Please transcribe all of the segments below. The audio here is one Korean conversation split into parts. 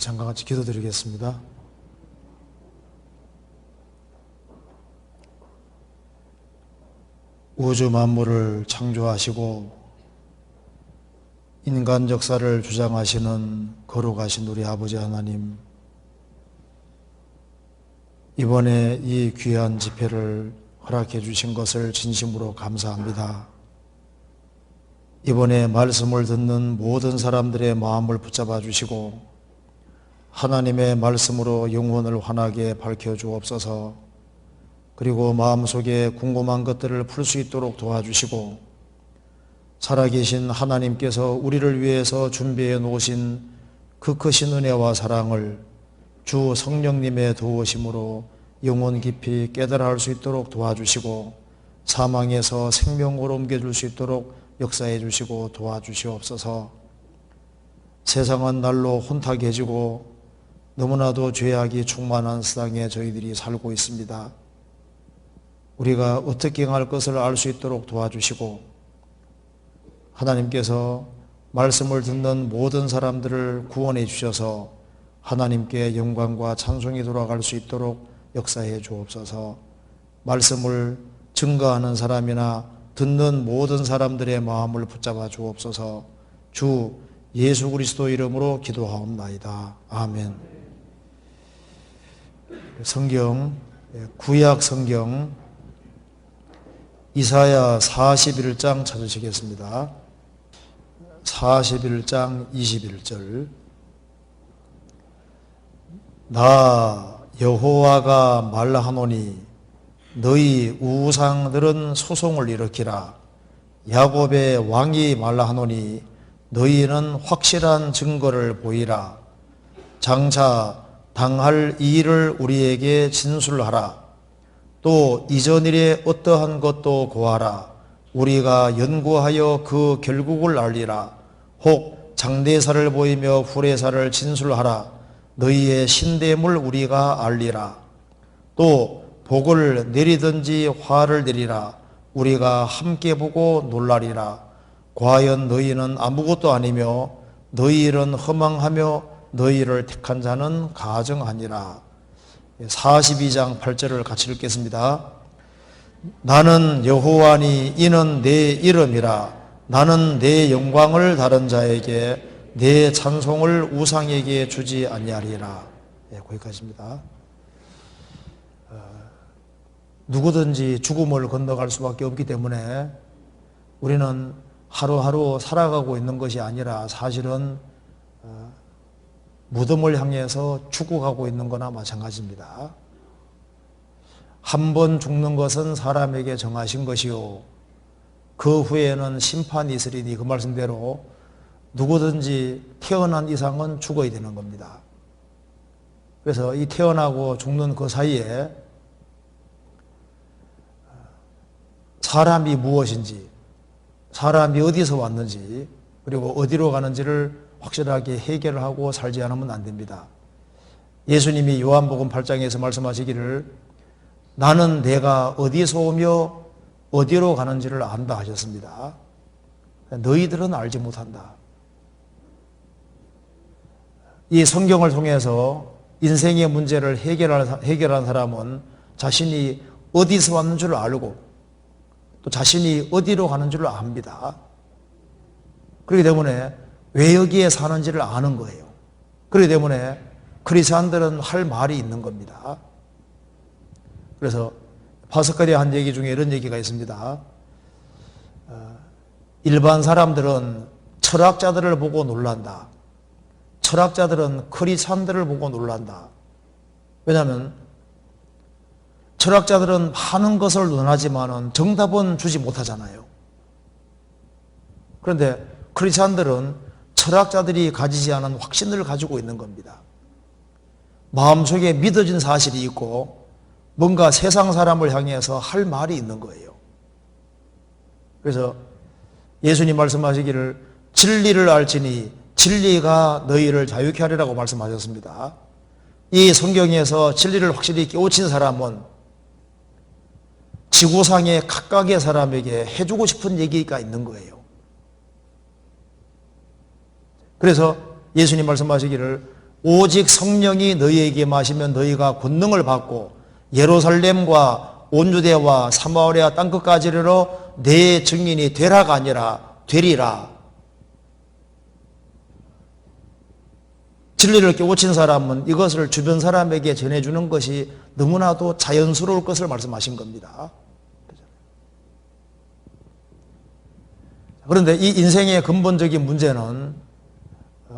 잠깐 같이 기도드리겠습니다. 우주 만물을 창조하시고 인간 역사를 주장하시는 거룩하신 우리 아버지 하나님, 이번에 이 귀한 집회를 허락해 주신 것을 진심으로 감사합니다. 이번에 말씀을 듣는 모든 사람들의 마음을 붙잡아 주시고 하나님의 말씀으로 영혼을 환하게 밝혀 주옵소서. 그리고 마음속에 궁금한 것들을 풀 수 있도록 도와주시고 살아계신 하나님께서 우리를 위해서 준비해 놓으신 그 크신 은혜와 사랑을 주 성령님의 도우심으로 영혼 깊이 깨달아 할 수 있도록 도와주시고 사망에서 생명으로 옮겨줄 수 있도록 역사해 주시고 도와주시옵소서. 세상은 날로 혼탁해지고 너무나도 죄악이 충만한 세상에 저희들이 살고 있습니다. 우리가 어떻게 행할 것을 알 수 있도록 도와주시고 하나님께서 말씀을 듣는 모든 사람들을 구원해 주셔서 하나님께 영광과 찬송이 돌아갈 수 있도록 역사해 주옵소서. 말씀을 증거하는 사람이나 듣는 모든 사람들의 마음을 붙잡아 주옵소서. 주 예수 그리스도 이름으로 기도하옵나이다. 아멘. 성경, 구약 성경 이사야 41장 찾으시겠습니다. 41장 21절. 나 여호와가 말하노니 너희 우상들은 소송을 일으키라. 야곱의 왕이 말하노니 너희는 확실한 증거를 보이라. 장차 당할 이 일을 우리에게 진술하라. 또 이전 일에 어떠한 것도 고하라. 우리가 연구하여 그 결국을 알리라. 혹 장대사를 보이며 후레사를 진술하라. 너희의 신대물 우리가 알리라. 또 복을 내리든지 화를 내리라. 우리가 함께 보고 놀라리라. 과연 너희는 아무것도 아니며 너희 일은 허망하며 너희를 택한 자는 가증하니라. 42장 8절을 같이 읽겠습니다. 나는 여호와니 이는 내 이름이라. 나는 내 영광을 다른 자에게 내 찬송을 우상에게 주지 아니하리라. 거기까지입니다. 누구든지 죽음을 건너갈 수밖에 없기 때문에 우리는 하루하루 살아가고 있는 것이 아니라 사실은 무덤을 향해서 죽어가고 있는 거나 마찬가지입니다. 한 번 죽는 것은 사람에게 정하신 것이요 그 후에는 심판이 있으리니, 그 말씀대로 누구든지 태어난 이상은 죽어야 되는 겁니다. 그래서 이 태어나고 죽는 그 사이에 사람이 무엇인지, 사람이 어디서 왔는지, 그리고 어디로 가는지를 확실하게 해결을 하고 살지 않으면 안 됩니다. 예수님이 요한복음 8장에서 말씀하시기를 나는 내가 어디서 오며 어디로 가는지를 안다 하셨습니다. 너희들은 알지 못한다. 이 성경을 통해서 인생의 문제를 해결한 사람은 자신이 어디서 왔는 줄 알고 또 자신이 어디로 가는 줄 압니다. 그렇기 때문에 왜 여기에 사는지를 아는 거예요. 그렇기 때문에 크리스찬들은 할 말이 있는 겁니다. 그래서 파스칼이 한 얘기 중에 이런 얘기가 있습니다. 일반 사람들은 철학자들을 보고 놀란다. 철학자들은 크리스찬들을 보고 놀란다. 왜냐하면 철학자들은 많은 것을 논하지만 정답은 주지 못하잖아요. 그런데 크리스찬들은 철학자들이 가지지 않은 확신을 가지고 있는 겁니다. 마음속에 믿어진 사실이 있고 뭔가 세상 사람을 향해서 할 말이 있는 거예요. 그래서 예수님 말씀하시기를 진리를 알지니 진리가 너희를 자유케 하리라고 말씀하셨습니다. 이 성경에서 진리를 확실히 깨우친 사람은 지구상의 각각의 사람에게 해주고 싶은 얘기가 있는 거예요. 그래서 예수님 말씀하시기를 오직 성령이 너희에게 마시면 너희가 권능을 받고 예루살렘과 온 유대와 사마리아 땅끝까지 이르러 내 증인이 되라가 아니라 되리라. 진리를 깨우친 사람은 이것을 주변 사람에게 전해주는 것이 너무나도 자연스러울 것을 말씀하신 겁니다. 그런데 이 인생의 근본적인 문제는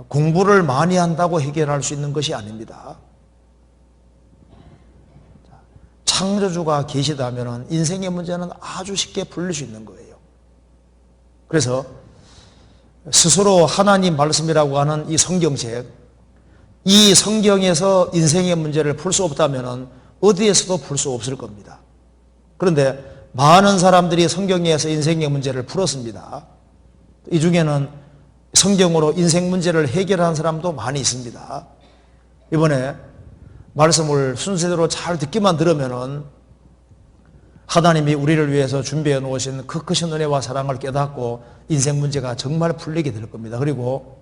공부를 많이 한다고 해결할 수 있는 것이 아닙니다. 창조주가 계시다면 인생의 문제는 아주 쉽게 풀릴 수 있는 거예요. 그래서 스스로 하나님 말씀이라고 하는 이 성경책, 이 성경에서 인생의 문제를 풀 수 없다면 어디에서도 풀 수 없을 겁니다. 그런데 많은 사람들이 성경에서 인생의 문제를 풀었습니다. 이 중에는 성경으로 인생 문제를 해결한 사람도 많이 있습니다. 이번에 말씀을 순서대로 잘 듣기만 들으면은 하나님이 우리를 위해서 준비해 놓으신 그 크신 은혜와 사랑을 깨닫고 인생 문제가 정말 풀리게 될 겁니다. 그리고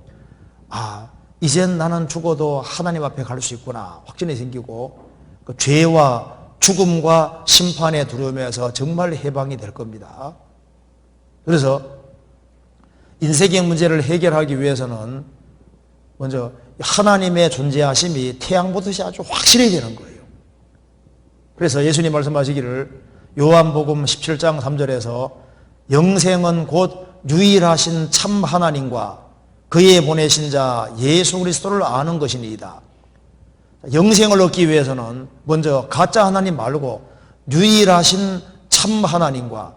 이젠 나는 죽어도 하나님 앞에 갈 수 있구나 확신이 생기고 그 죄와 죽음과 심판의 두려움에서 정말 해방이 될 겁니다. 그래서 인생의 문제를 해결하기 위해서는 먼저 하나님의 존재하심이 태양보듯이 아주 확실히 되는 거예요. 그래서 예수님 말씀하시기를 요한복음 17장 3절에서 영생은 곧 유일하신 참 하나님과 그의 보내신 자 예수 그리스도를 아는 것이니이다. 영생을 얻기 위해서는 먼저 가짜 하나님 말고 유일하신 참 하나님과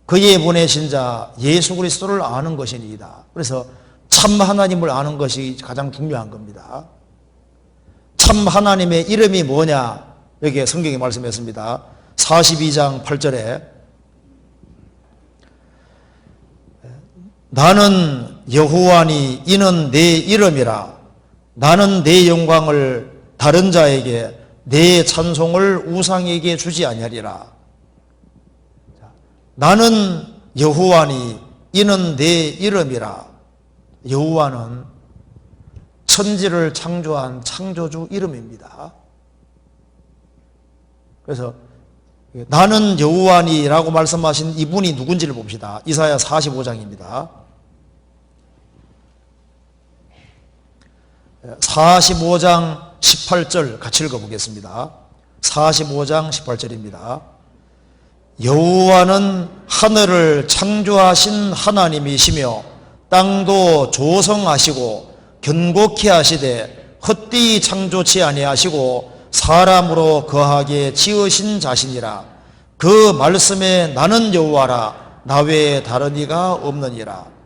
그의 보내신 자 예수 그리스도를 아는 것이니이다. 그래서 참 하나님을 아는 것이 가장 중요한 겁니다. 참 하나님의 이름이 뭐냐? 여기에 성경이 말씀했습니다. 42장 8절에 나는 여호와니 이는 내 이름이라. 나는 내 영광을 다른 자에게 내 찬송을 우상에게 주지 아니하리라. 나는 여호와니 이는 내 이름이라. 여호와는 천지를 창조한 창조주 이름입니다. 그래서 나는 여호와니라고 말씀하신 이분이 누군지를 봅시다. 이사야 45장입니다. 45장 18절 같이 읽어보겠습니다. 45장 18절입니다. 여호와는 하늘을 창조하신 하나님이시며 땅도 조성하시고 견고케 하시되 헛되이 창조치 아니하시고 사람으로 거하게 지으신 자신이라. 그 말씀에 나는 여호와라 나 외에 다른 이가 없느니라.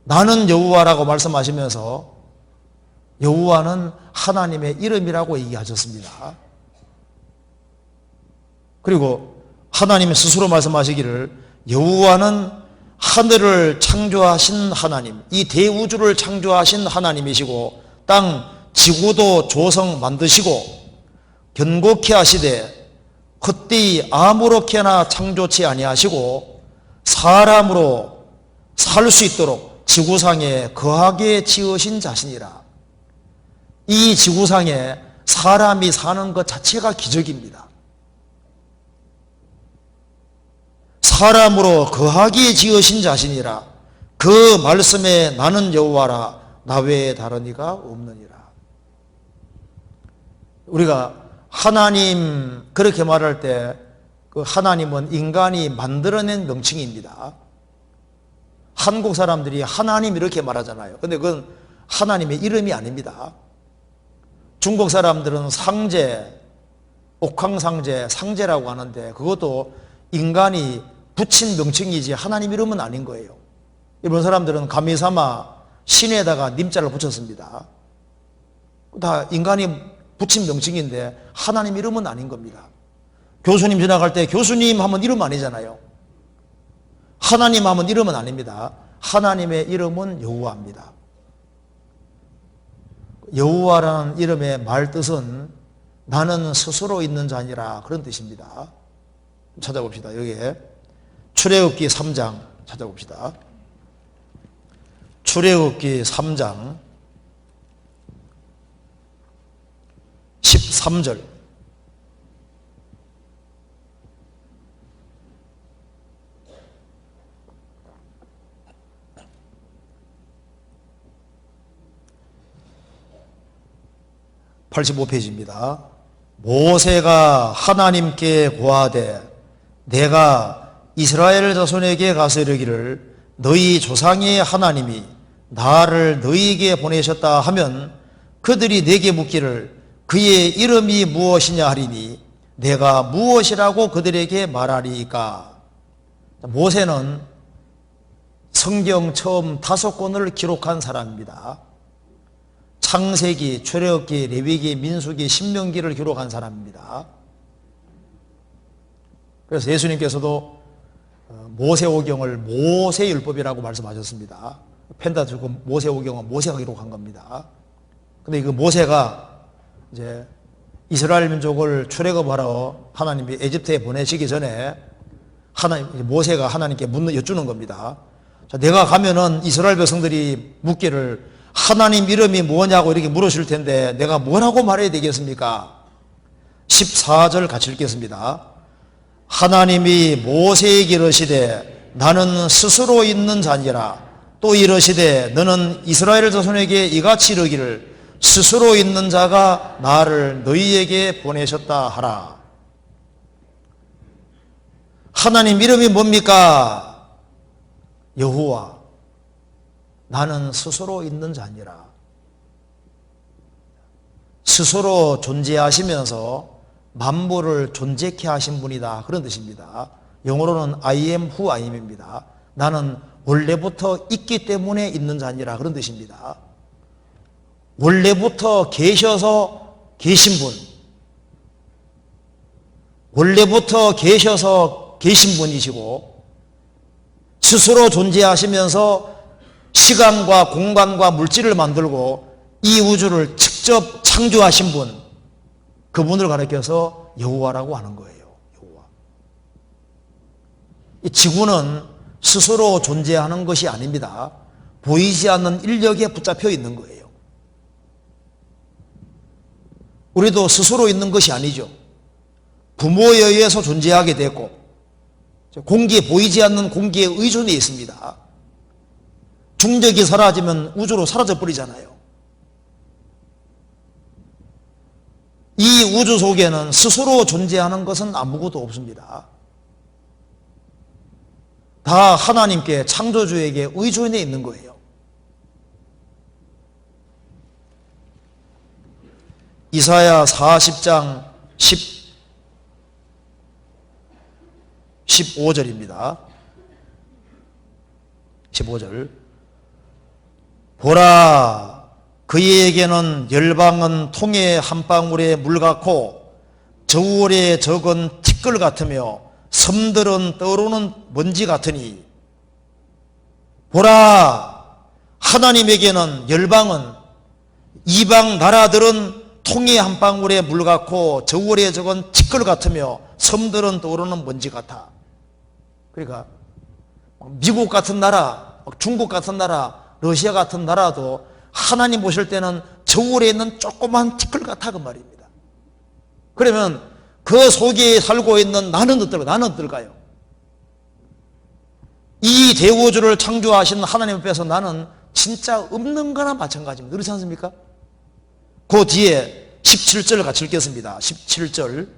나는 여호와라고 말씀하시면서 여호와는 하나님의 이름이라고 얘기하셨습니다. 그리고 하나님이 스스로 말씀하시기를 여호와는 하늘을 창조하신 하나님, 이 대우주를 창조하신 하나님이시고 땅 지구도 조성 만드시고 견고케 하시되 헛되이 아무렇게나 창조치 아니하시고 사람으로 살 수 있도록 지구상에 거하게 지으신 자신이라. 이 지구상에 사람이 사는 것 자체가 기적입니다. 사람으로 거하게 지으신 자신이라. 그 말씀에 나는 여호와라 나 외에 다른 이가 없느니라. 우리가 하나님 그렇게 말할 때 그 하나님은 인간이 만들어낸 명칭입니다. 한국 사람들이 하나님 이렇게 말하잖아요. 근데 그건 하나님의 이름이 아닙니다. 중국 사람들은 상제, 옥황상제, 상제라고 하는데 그것도 인간이 붙인 명칭이지 하나님 이름은 아닌 거예요. 일본 사람들은 가미사마 신에다가 님자를 붙였습니다. 다 인간이 붙인 명칭인데 하나님 이름은 아닌 겁니다. 교수님 지나갈 때 교수님 하면 이름 아니잖아요. 하나님 하면 이름은 아닙니다. 하나님의 이름은 여호와입니다. 여호와라는 이름의 말뜻은 나는 스스로 있는 자니라 그런 뜻입니다. 찾아봅시다. 여기에 출애굽기 3장 찾아봅시다. 출애굽기 3장 13절. (85페이지입니다) 모세가 하나님께 고하되 내가 이스라엘 자손에게 가서 이르기를 너희 조상의 하나님이 나를 너희에게 보내셨다 하면 그들이 내게 묻기를 그의 이름이 무엇이냐 하리니 내가 무엇이라고 그들에게 말하리이까. 모세는 성경 처음 5권을 기록한 사람입니다. 창세기, 출애굽기, 레위기, 민수기, 신명기를 기록한 사람입니다. 그래서 예수님께서도 모세오경을 모세율법이라고 말씀하셨습니다. 펜타투크 모세오경은 모세가 기록한 겁니다. 근데 그 모세가 이제 이스라엘 민족을 출애굽하러 하나님이 에집트에 보내시기 전에 모세가 하나님께 여쭈는 겁니다. 자, 내가 가면은 이스라엘 백성들이 묻기를 하나님 이름이 뭐냐고 이렇게 물으실 텐데 내가 뭐라고 말해야 되겠습니까? 14절 같이 읽겠습니다. 하나님이 모세에게 이르시되 나는 스스로 있는 자니라. 또 이르시되 너는 이스라엘 자손에게 이같이 이르기를 스스로 있는 자가 나를 너희에게 보내셨다 하라. 하나님 이름이 뭡니까? 여호와. 나는 스스로 있는 자니라. 스스로 존재하시면서 만물을 존재케 하신 분이다, 그런 뜻입니다. 영어로는 I am who I am입니다. 나는 원래부터 있기 때문에 있는 자니라, 그런 뜻입니다. 원래부터 계셔서 계신 분, 원래부터 계셔서 계신 분이시고 스스로 존재하시면서 시간과 공간과 물질을 만들고 이 우주를 직접 창조하신 분, 그분을 가리켜서 여호와라고 하는 거예요. 여호와. 이 지구는 스스로 존재하는 것이 아닙니다. 보이지 않는 인력에 붙잡혀 있는 거예요. 우리도 스스로 있는 것이 아니죠. 부모에 의해서 존재하게 됐고 공기에 보이지 않는 공기에 의존해 있습니다. 중력이 사라지면 우주로 사라져 버리잖아요. 이 우주 속에는 스스로 존재하는 것은 아무것도 없습니다. 다 하나님께, 창조주에게 의존해 있는 거예요. 이사야 40장 15절입니다. 15절. 보라, 그에게는 열방은 통에 한 방울의 물 같고 저울에 적은 티끌 같으며 섬들은 떠오르는 먼지 같으니. 보라, 하나님에게는 열방은, 이방 나라들은 통에 한 방울의 물 같고 저울에 적은 티끌 같으며 섬들은 떠오르는 먼지 같아. 그러니까 미국 같은 나라, 중국 같은 나라, 러시아 같은 나라도 하나님 보실 때는 저울에 있는 조그만 티끌 같아, 그 말입니다. 그러면 그 속에 살고 있는 나는 어떨까요? 이 대우주를 창조하신 하나님 앞에서 나는 진짜 없는 거나 마찬가지입니다. 그렇지 않습니까? 그 뒤에 17절 같이 읽겠습니다. 17절.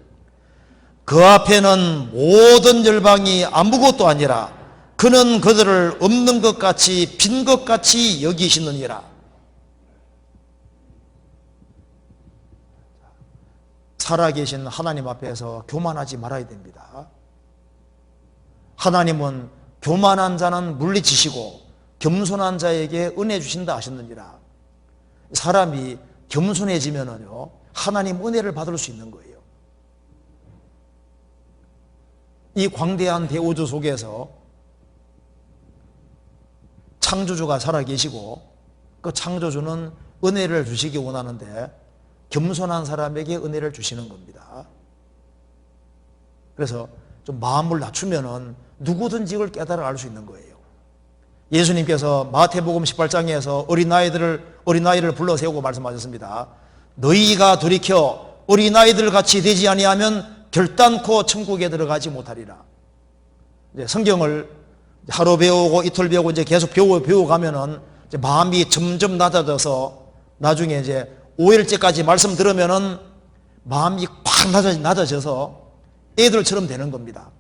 그 앞에는 모든 열방이 아무것도 아니라 그는 그들을 없는 것 같이 빈 것 같이 여기시느니라. 살아계신 하나님 앞에서 교만하지 말아야 됩니다. 하나님은 교만한 자는 물리치시고 겸손한 자에게 은혜 주신다 하셨느니라. 사람이 겸손해지면은요, 하나님 은혜를 받을 수 있는 거예요. 이 광대한 대우주 속에서 창조주가 살아계시고 그 창조주는 은혜를 주시기 원하는데 겸손한 사람에게 은혜를 주시는 겁니다. 그래서 좀 마음을 낮추면은 누구든지 이걸 깨달아 알 수 있는 거예요. 예수님께서 마태복음 18장에서 어린아이를 불러 세우고 말씀하셨습니다. 너희가 돌이켜 어린아이들 같이 되지 아니하면 결단코 천국에 들어가지 못하리라. 이제 성경을 하루 배우고 이틀 배우고 이제 계속 배우고 가면은 이제 마음이 점점 낮아져서 나중에 이제 5일째까지 말씀 들으면은 마음이 팍 낮아져서 애들처럼 되는 겁니다.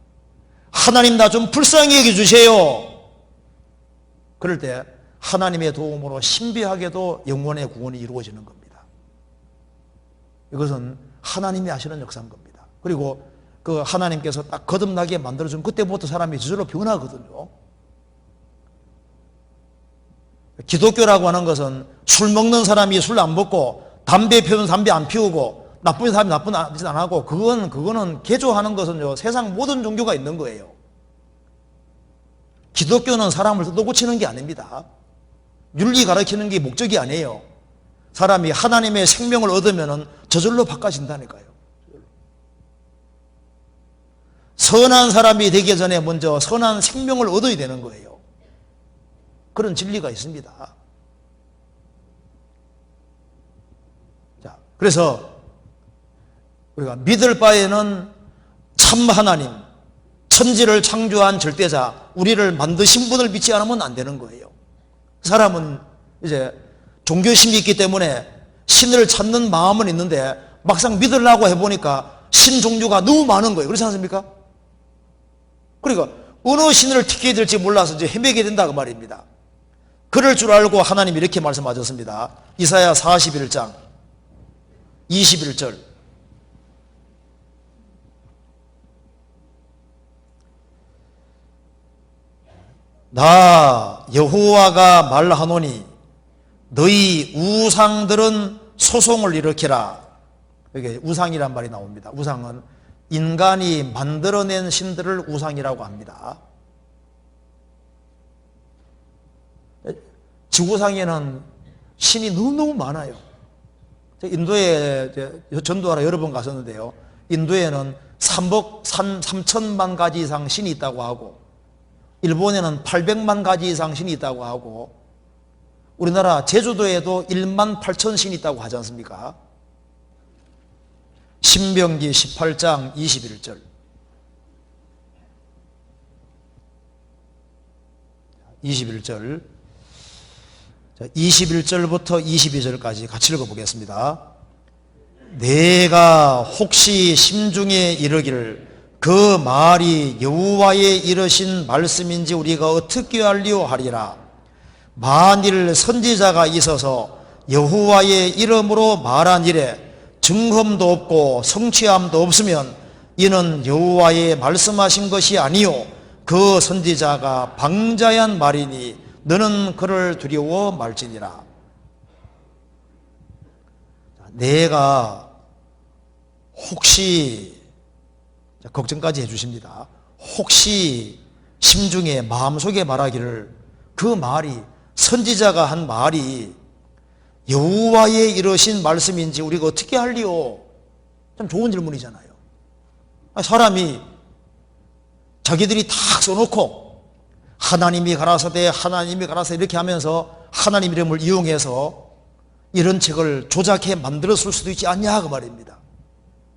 하나님 나 좀 불쌍히 여겨주세요. 그럴 때 하나님의 도움으로 신비하게도 영혼의 구원이 이루어지는 겁니다. 이것은 하나님이 하시는 역사인 겁니다. 그리고 그 하나님께서 딱 거듭나게 만들어준 그때부터 사람이 저절로 변하거든요. 기독교라고 하는 것은 술 먹는 사람이 술 안 먹고 담배 피우는 담배 안 피우고 나쁜 사람이 나쁜 짓 안 하고 그거는 개조하는 것은요 세상 모든 종교가 있는 거예요. 기독교는 사람을 뜯어 고치는 게 아닙니다. 윤리 가르치는 게 목적이 아니에요. 사람이 하나님의 생명을 얻으면 저절로 바꿔진다니까요. 선한 사람이 되기 전에 먼저 선한 생명을 얻어야 되는 거예요. 그런 진리가 있습니다. 자, 그래서 우리가 믿을 바에는 참 하나님, 천지를 창조한 절대자, 우리를 만드신 분을 믿지 않으면 안 되는 거예요. 사람은 이제 종교심이 있기 때문에 신을 찾는 마음은 있는데 막상 믿으려고 해보니까 신 종류가 너무 많은 거예요. 그렇지 않습니까? 그러니까 어느 신을 택해야 될지 몰라서 이제 헤매게 된다 그 말입니다. 그럴 줄 알고 하나님이 이렇게 말씀하셨습니다. 이사야 41장 21절. 나 여호와가 말하노니 너희 우상들은 소송을 일으키라. 여기 우상이란 말이 나옵니다. 우상은 인간이 만들어낸 신들을 우상이라고 합니다. 지구상에는 신이 너무너무 많아요. 인도에 전도하러 여러 번 갔었는데요. 인도에는 3천만 가지 이상 신이 있다고 하고 일본에는 800만 가지 이상 신이 있다고 하고 우리나라 제주도에도 1만 8천 신이 있다고 하지 않습니까? 신명기 18장 21절. 21절. 21절부터 22절까지 같이 읽어보겠습니다. 내가 혹시 심중에 이르기를 그 말이 여호와의 이르신 말씀인지 우리가 어떻게 알리오 하리라. 만일 선지자가 있어서 여호와의 이름으로 말한 일에 증험도 없고 성취함도 없으면 이는 여호와의 말씀하신 것이 아니요 그 선지자가 방자한 말이니 너는 그를 두려워 말지니라. 내가 혹시 걱정까지 해주십니다. 혹시 심중에 마음속에 말하기를 그 말이 선지자가 한 말이 여호와의 이르신 말씀인지 우리가 어떻게 알리오? 참 좋은 질문이잖아요. 사람이 자기들이 탁 써놓고 하나님이 가라사대 하나님이 가라사대 이렇게 하면서 하나님 이름을 이용해서 이런 책을 조작해 만들었을 수도 있지 않냐 그 말입니다.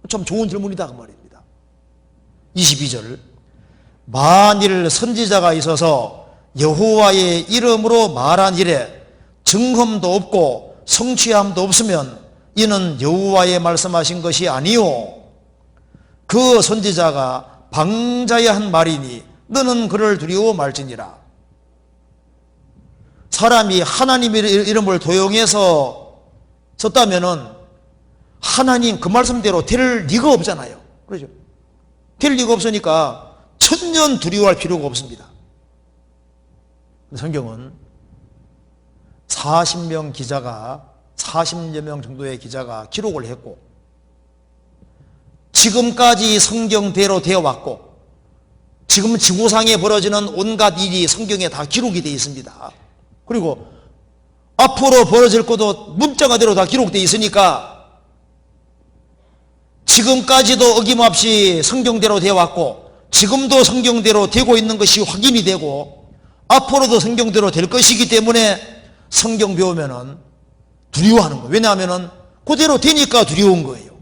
참 좋은 질문이다 그 말입니다. 22절. 만일 선지자가 있어서 여호와의 이름으로 말한 일에 증험도 없고 성취함도 없으면 이는 여호와의 말씀하신 것이 아니요 그 선지자가 방자야 한 말이니 너는 그를 두려워 말지니라. 사람이 하나님의 이름을 도용해서 썼다면은 하나님 그 말씀대로 될 리가 없잖아요. 그렇죠? 될 리가 없으니까 천년 두려워할 필요가 없습니다. 성경은 40명 기자가 40여 명 정도의 기자가 기록을 했고 지금까지 성경대로 되어 왔고 지금 지구상에 벌어지는 온갖 일이 성경에 다 기록이 되어 있습니다. 그리고 앞으로 벌어질 것도 문자가대로 다 기록되어 있으니까 지금까지도 어김없이 성경대로 되어 왔고 지금도 성경대로 되고 있는 것이 확인이 되고 앞으로도 성경대로 될 것이기 때문에 성경 배우면은 두려워하는 거예요. 왜냐하면은 그대로 되니까 두려운 거예요.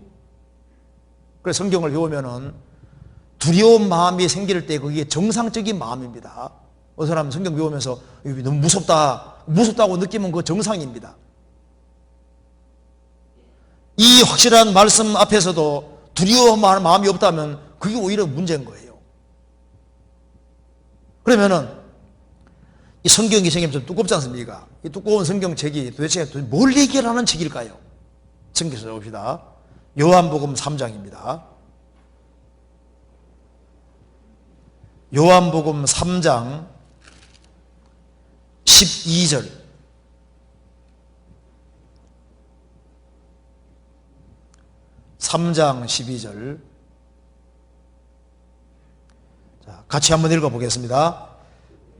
그래서 성경을 배우면은 두려운 마음이 생길 때 그게 정상적인 마음입니다. 어떤 사람은 성경 배우면서 너무 무섭다고 느끼면 그거 정상입니다. 이 확실한 말씀 앞에서도 두려워하는 마음이 없다면 그게 오히려 문제인 거예요. 그러면은 이 성경이 좀 두껍지 않습니까? 이 두꺼운 성경책이 도대체 뭘 얘기하는 책일까요? 성경에서 봅시다. 요한복음 3장입니다. 요한복음 3장 12절. 자, 같이 한번 읽어보겠습니다.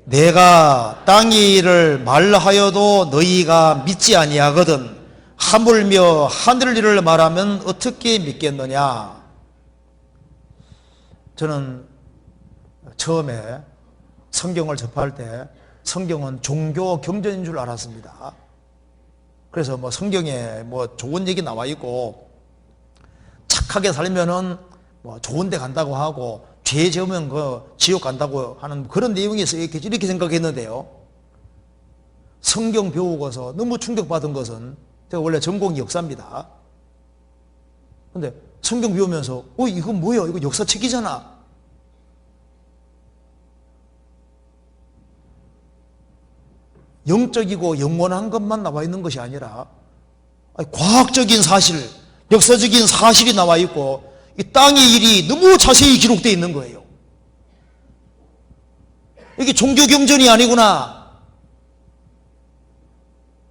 내가 땅의 일을 말하여도 너희가 믿지 아니하거든 하물며 하늘 일을 말하면 어떻게 믿겠느냐. 저는 처음에 성경을 접할 때 성경은 종교 경전인 줄 알았습니다. 그래서 성경에 좋은 얘기 나와 있고 착하게 살면은 좋은 데 간다고 하고 죄 지으면 지옥 간다고 하는 그런 내용이 있어요. 이렇게 생각했는데요. 성경 배우고서 너무 충격받은 것은 제가 원래 전공이 역사입니다. 근데 성경 배우면서 이거 뭐야? 이거 역사책이잖아. 영적이고 영원한 것만 나와 있는 것이 아니라 과학적인 사실, 역사적인 사실이 나와 있고 이 땅의 일이 너무 자세히 기록되어 있는 거예요. 이게 종교경전이 아니구나.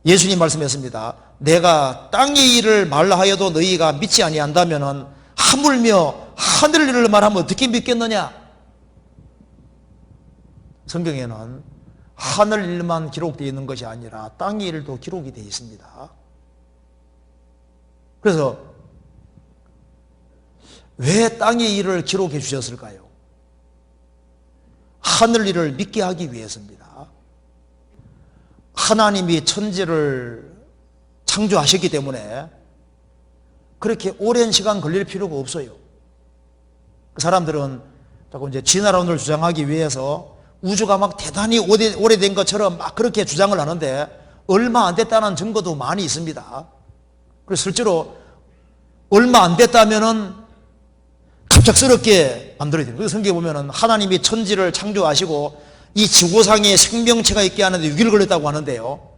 예수님 말씀했습니다. 내가 땅의 일을 말하여도 너희가 믿지 아니한다면 하물며 하늘 일을 말하면 어떻게 믿겠느냐. 성경에는 하늘 일만 기록되어 있는 것이 아니라 땅의 일도 기록이 되어 있습니다. 그래서 왜 땅의 일을 기록해 주셨을까요? 하늘 일을 믿게 하기 위해서입니다. 하나님이 천지를 창조하셨기 때문에 그렇게 오랜 시간 걸릴 필요가 없어요. 그 사람들은 자꾸 이제 진화론을 주장하기 위해서 우주가 막 대단히 오래된 것처럼 막 그렇게 주장을 하는데 얼마 안 됐다는 증거도 많이 있습니다. 그래서 실제로 얼마 안 됐다면은 갑작스럽게 만들어야 돼요. 그래서 성경에 보면은 하나님이 천지를 창조하시고 이 지구상에 생명체가 있게 하는데 6일 걸렸다고 하는데요.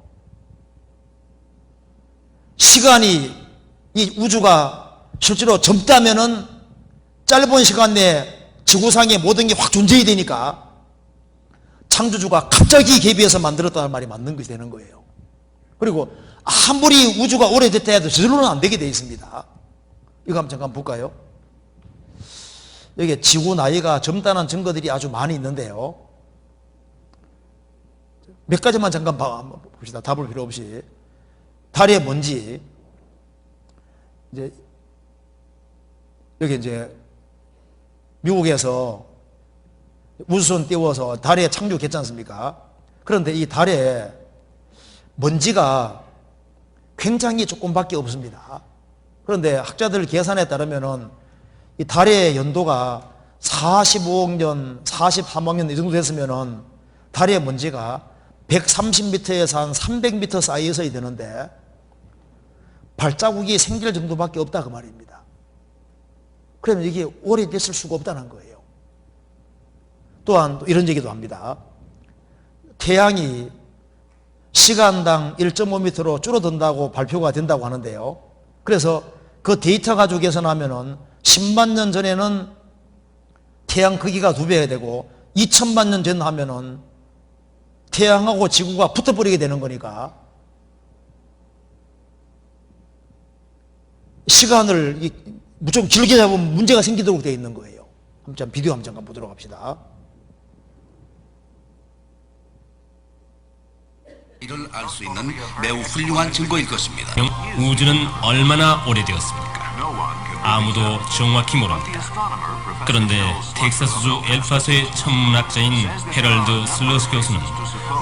시간이 이 우주가 실제로 젊다면은 짧은 시간 내에 지구상에 모든 게 확 존재해야 되니까 창조주가 갑자기 개비해서 만들었다는 말이 맞는 것이 되는 거예요. 그리고 아무리 우주가 오래됐다 해도 저절로는 안 되게 되어 있습니다. 이거 한번 잠깐 볼까요? 여기 지구 나이가 젊다는 증거들이 아주 많이 있는데요. 몇 가지만 잠깐 봅시다. 다 볼 필요 없이. 달의 먼지. 여기 미국에서 우주선 띄워서 달에 착륙했지 않습니까? 그런데 이 달에 먼지가 굉장히 조금밖에 없습니다. 그런데 학자들 계산에 따르면은 이 달의 연도가 45억 년, 43억 년 이 정도 됐으면은 달의 먼지가 130m에서 한 300m 사이에 있어야 되는데 발자국이 생길 정도밖에 없다 그 말입니다. 그러면 이게 오래됐을 수가 없다는 거예요. 또한 이런 얘기도 합니다. 태양이 시간당 1.5m로 줄어든다고 발표가 된다고 하는데요. 그래서 그 데이터 가지고 계산하면은 10만 년 전에는 태양 크기가 2배가 되고 2000만 년 전 하면은 태양하고 지구가 붙어버리게 되는 거니까 시간을 무조건 길게 잡으면 문제가 생기도록 되어 있는 거예요. 한번 비디오 한번 잠깐 보도록 합시다. 이를 알 수 있는 매우 훌륭한 증거일 것입니다. 우주는 얼마나 오래되었습니까? 아무도 정확히 모릅니다. 그런데 텍사스주 엘파소의 천문학자인 헤럴드 슬러스 교수는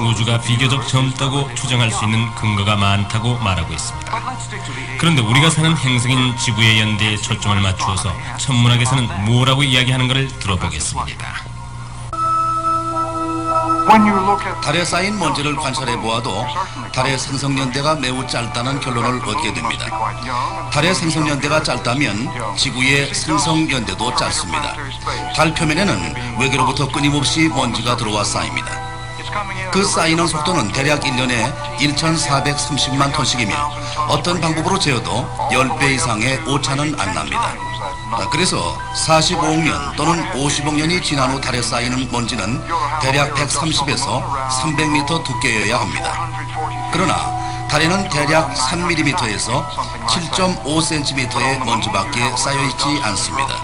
우주가 비교적 젊다고 추정할 수 있는 근거가 많다고 말하고 있습니다. 그런데 우리가 사는 행성인 지구의 연대에 초점을 맞추어서 천문학에서는 뭐라고 이야기하는가를 들어보겠습니다. 달에 쌓인 먼지를 관찰해 보아도 달의 생성연대가 매우 짧다는 결론을 얻게 됩니다. 달의 생성연대가 짧다면 지구의 생성연대도 짧습니다. 달 표면에는 외계로부터 끊임없이 먼지가 들어와 쌓입니다. 그 쌓이는 속도는 대략 1년에 1,430만 톤씩이며 어떤 방법으로 재어도 10배 이상의 오차는 안 납니다. 그래서 45억 년 또는 50억 년이 지난 후 달에 쌓이는 먼지는 대략 130에서 300m 두께여야 합니다. 그러나 달에는 대략 3mm에서 7.5cm의 먼지밖에 쌓여있지 않습니다.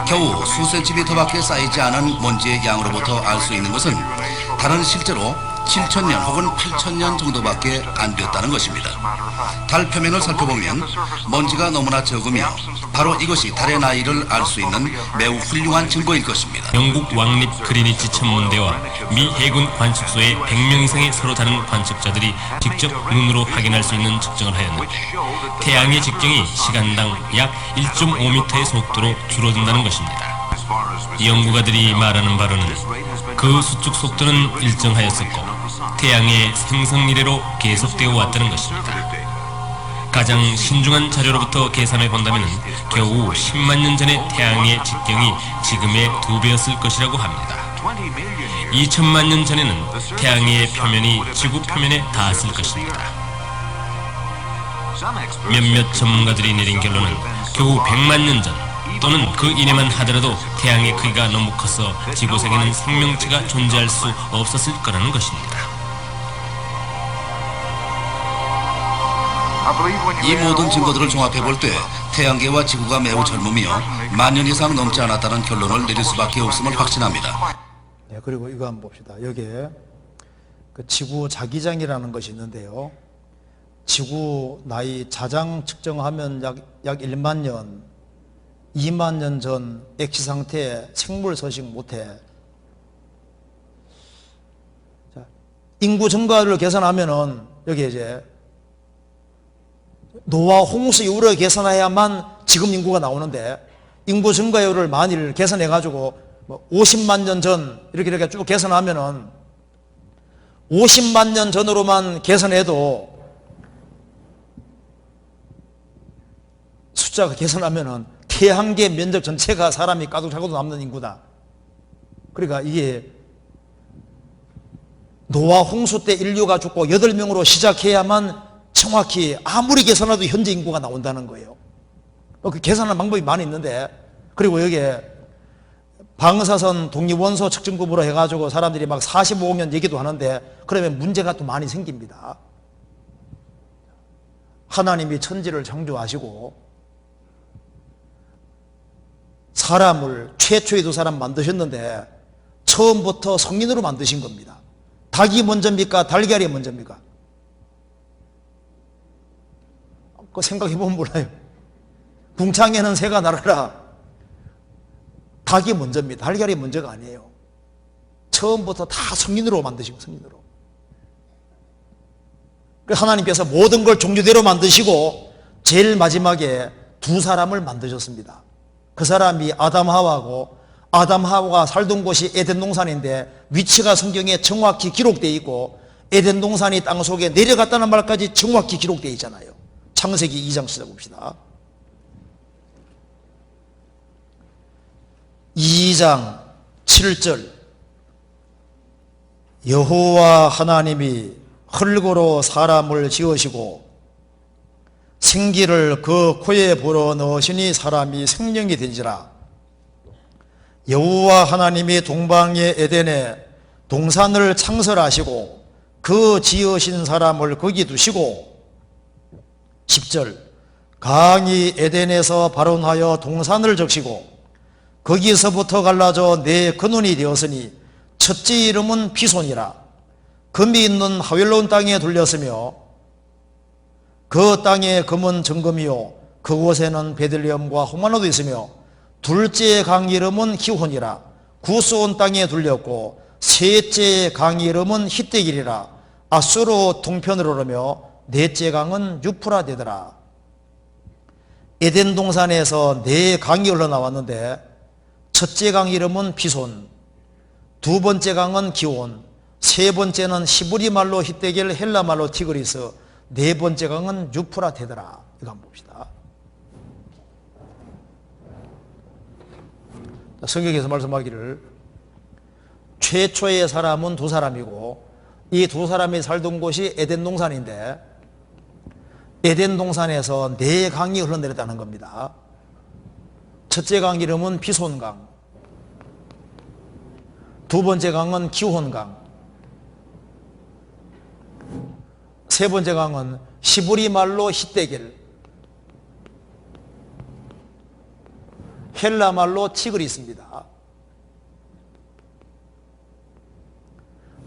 겨우 수센티미터밖에 쌓이지 않은 먼지의 양으로부터 알 수 있는 것은 달은 실제로 7,000년 혹은 8,000년 정도밖에 안 되었다는 것입니다. 달 표면을 살펴보면 먼지가 너무나 적으며 바로 이것이 달의 나이를 알 수 있는 매우 훌륭한 증거일 것입니다. 영국 왕립 그리니치 천문대와 미 해군 관측소의 100명 이상의 서로 다른 관측자들이 직접 눈으로 확인할 수 있는 측정을 하였는데 태양의 직경이 시간당 약 1.5m의 속도로 줄어든다는 것입니다. 연구가들이 말하는 바로는 그 수축 속도는 일정하였었고 태양의 생성 이래로 계속되어 왔다는 것입니다. 가장 신중한 자료로부터 계산해 본다면 겨우 10만 년 전의 태양의 직경이 지금의 2배였을 것이라고 합니다. 2천만 년 전에는 태양의 표면이 지구 표면에 닿았을 것입니다. 몇몇 전문가들이 내린 결론은 겨우 100만 년 전 또는 그 이내만 하더라도 태양의 크기가 너무 커서 지구상에는 생명체가 존재할 수 없었을 거라는 것입니다. 이 모든 증거들을 종합해 볼 때 태양계와 지구가 매우 젊으며 만년 이상 넘지 않았다는 결론을 내릴 수밖에 없음을 확신합니다. 네, 그리고 이거 한번 봅시다. 여기에 그 지구 자기장이라는 것이 있는데요. 지구 나이 자장 측정하면 약 1만 년, 2만 년 전 액시 상태에 생물 서식 못해. 자, 인구 증가를 계산하면은 여기 이제 노화 홍수 이후로 계산해야만 지금 인구가 나오는데 인구 증가율을 만일 계산해 가지고 50만 년 전 이렇게 쭉 계산하면은 50만 년 전으로만 계산해도 숫자가 계산하면은 태양계 면적 전체가 사람이 가득 차고도 남는 인구다. 그러니까 이게 노화 홍수 때 인류가 죽고 8명으로 시작해야만 정확히 아무리 계산해도 현재 인구가 나온다는 거예요. 그 계산하는 방법이 많이 있는데, 그리고 여기에 방사선 독립원소 측정법으로 해가지고 사람들이 막 45억 년 얘기도 하는데 그러면 문제가 또 많이 생깁니다. 하나님이 천지를 창조하시고 사람을 최초의 두 사람 만드셨는데 처음부터 성인으로 만드신 겁니다. 닭이 먼저입니까? 달걀이 먼저입니까? 그 생각해보면 몰라요. 궁창에는 새가 날아라. 닭이 먼저입니다. 달걀이 먼저가 아니에요. 처음부터 다 성인으로 만드시고, 성인으로. 하나님께서 모든 걸 종류대로 만드시고 제일 마지막에 두 사람을 만드셨습니다. 그 사람이 아담 하와고, 아담 하와가 살던 곳이 에덴 동산인데 위치가 성경에 정확히 기록되어 있고 에덴 동산이 땅속에 내려갔다는 말까지 정확히 기록되어 있잖아요. 창세기 2장 찾아봅시다. 2장 7절 여호와 하나님이 흙으로 사람을 지으시고 생기를 그 코에 불어넣으시니 사람이 생명이 된지라. 여호와 하나님이 동방의 에덴에 동산을 창설하시고 그 지으신 사람을 거기 두시고 10절 강이 에덴에서 발원하여 동산을 적시고 거기서부터 갈라져 네 근원이 되었으니 첫째 이름은 피손이라. 금이 있는 하웰론 땅에 둘렸으며 그 땅의 금은 정금이요 그곳에는 베들레헴과 호마노도 있으며 둘째 강 이름은 기혼이라. 구스온 땅에 둘렸고 셋째 강 이름은 히데길이라. 아수르 동편으로 오르며 넷째 강은 유프라데더라. 에덴 동산에서 네 강이 흘러나왔는데 첫째 강 이름은 비손, 두 번째 강은 기온, 세 번째는 히브리 말로 히데길, 헬라 말로 티그리스, 네 번째 강은 유프라데더라. 이거 한번 봅시다. 성경에서 말씀하기를 최초의 사람은 두 사람이고 이 두 사람이 살던 곳이 에덴 동산인데 에덴 동산에서 네 강이 흘러내렸다는 겁니다. 첫째 강 이름은 비손강, 두 번째 강은 기혼강, 세 번째 강은 히브리 말로 히데길, 헬라 말로 티그리스입니다.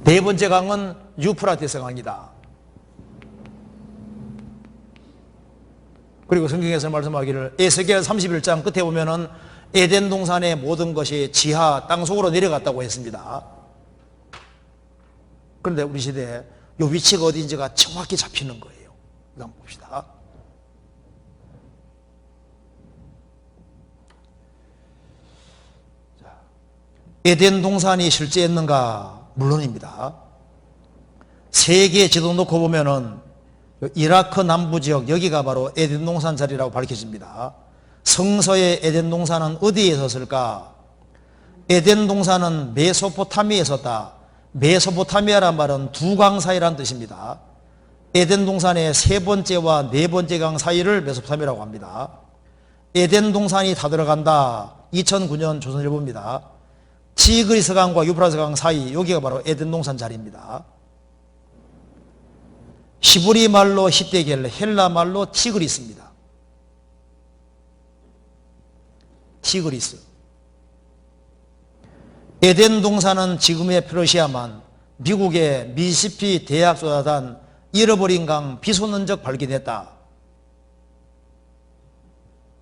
네 번째 강은 유프라테스 강이다. 그리고 성경에서 말씀하기를 에스겔 31장 끝에 보면은 에덴 동산의 모든 것이 지하 땅속으로 내려갔다고 했습니다. 그런데 우리 시대에 이 위치가 어디인지가 정확히 잡히는 거예요. 이거 한번 봅시다. 에덴 동산이 실제였는가? 물론입니다. 세계 지도 놓고 보면은 이라크 남부 지역 여기가 바로 에덴 동산 자리라고 밝혀집니다. 성서의 에덴 동산은 어디에 있었을까? 에덴 동산은 메소포타미아에 있었다. 메소포타미아란 말은 두 강 사이란 뜻입니다. 에덴 동산의 세 번째와 네 번째 강 사이를 메소포타미아라고 합니다. 에덴 동산이 다 들어간다. 2009년 조선일보입니다. 티그리스 강과 유프라tes 강 사이, 여기가 바로 에덴 동산 자리입니다. 히브리 말로 히데겔, 헬라 말로 티그리스입니다. 티그리스. 에덴 동산은 지금의 페르시아만 미국의 미시시피 대학 쏟아단 잃어버린 강 비손흔적 발견했다.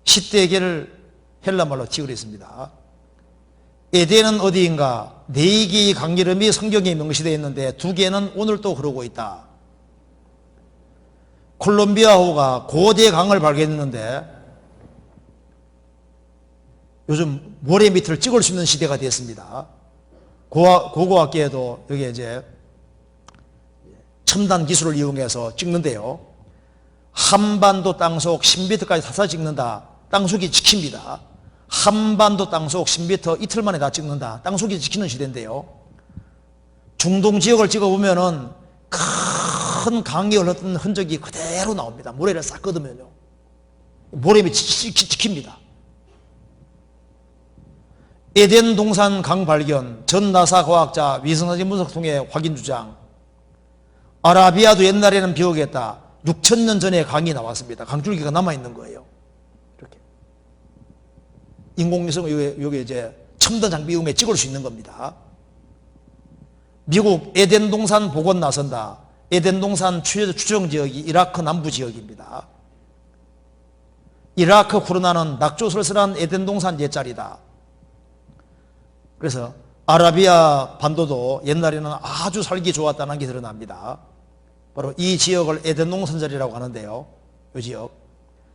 히데겔, 헬라 말로 티그리스입니다. 에덴은 어디인가? 네 개의 강 이름이 성경에 명시되어 있는데 두 개는 오늘 또 흐르고 있다. 콜롬비아호가 고대 강을 발견했는데 요즘 모래 밑을 찍을 수 있는 시대가 됐습니다. 고고학계에도 여기 이제 첨단 기술을 이용해서 찍는데요. 한반도 땅속 10m까지 타서 찍는다. 땅속이 지킵니다. 한반도 땅속 10m 이틀 만에 다 찍는다. 땅속이 지키는 시대인데요. 중동 지역을 찍어보면은 큰 강이 흘렀던 흔적이 그대로 나옵니다. 모래를 싹 걷으면요. 모래 밑이 지킵니다. 에덴 동산 강 발견, 전 나사 과학자 위성사진 분석 통해 확인 주장. 아라비아도 옛날에는 비옥했다. 6,000년 전에 강이 나왔습니다. 강줄기가 남아있는 거예요. 이렇게. 인공위성 여기 이제 첨단 장비 이용해 찍을 수 있는 겁니다. 미국 에덴 동산 복원 나선다. 에덴 동산 추정 지역이 이라크 남부 지역입니다. 이라크 후르나는 낙조설설한 에덴 동산 옛자리다. 그래서 아라비아 반도도 옛날에는 아주 살기 좋았다는 게 드러납니다. 바로 이 지역을 에덴 동산 자리라고 하는데요. 이 지역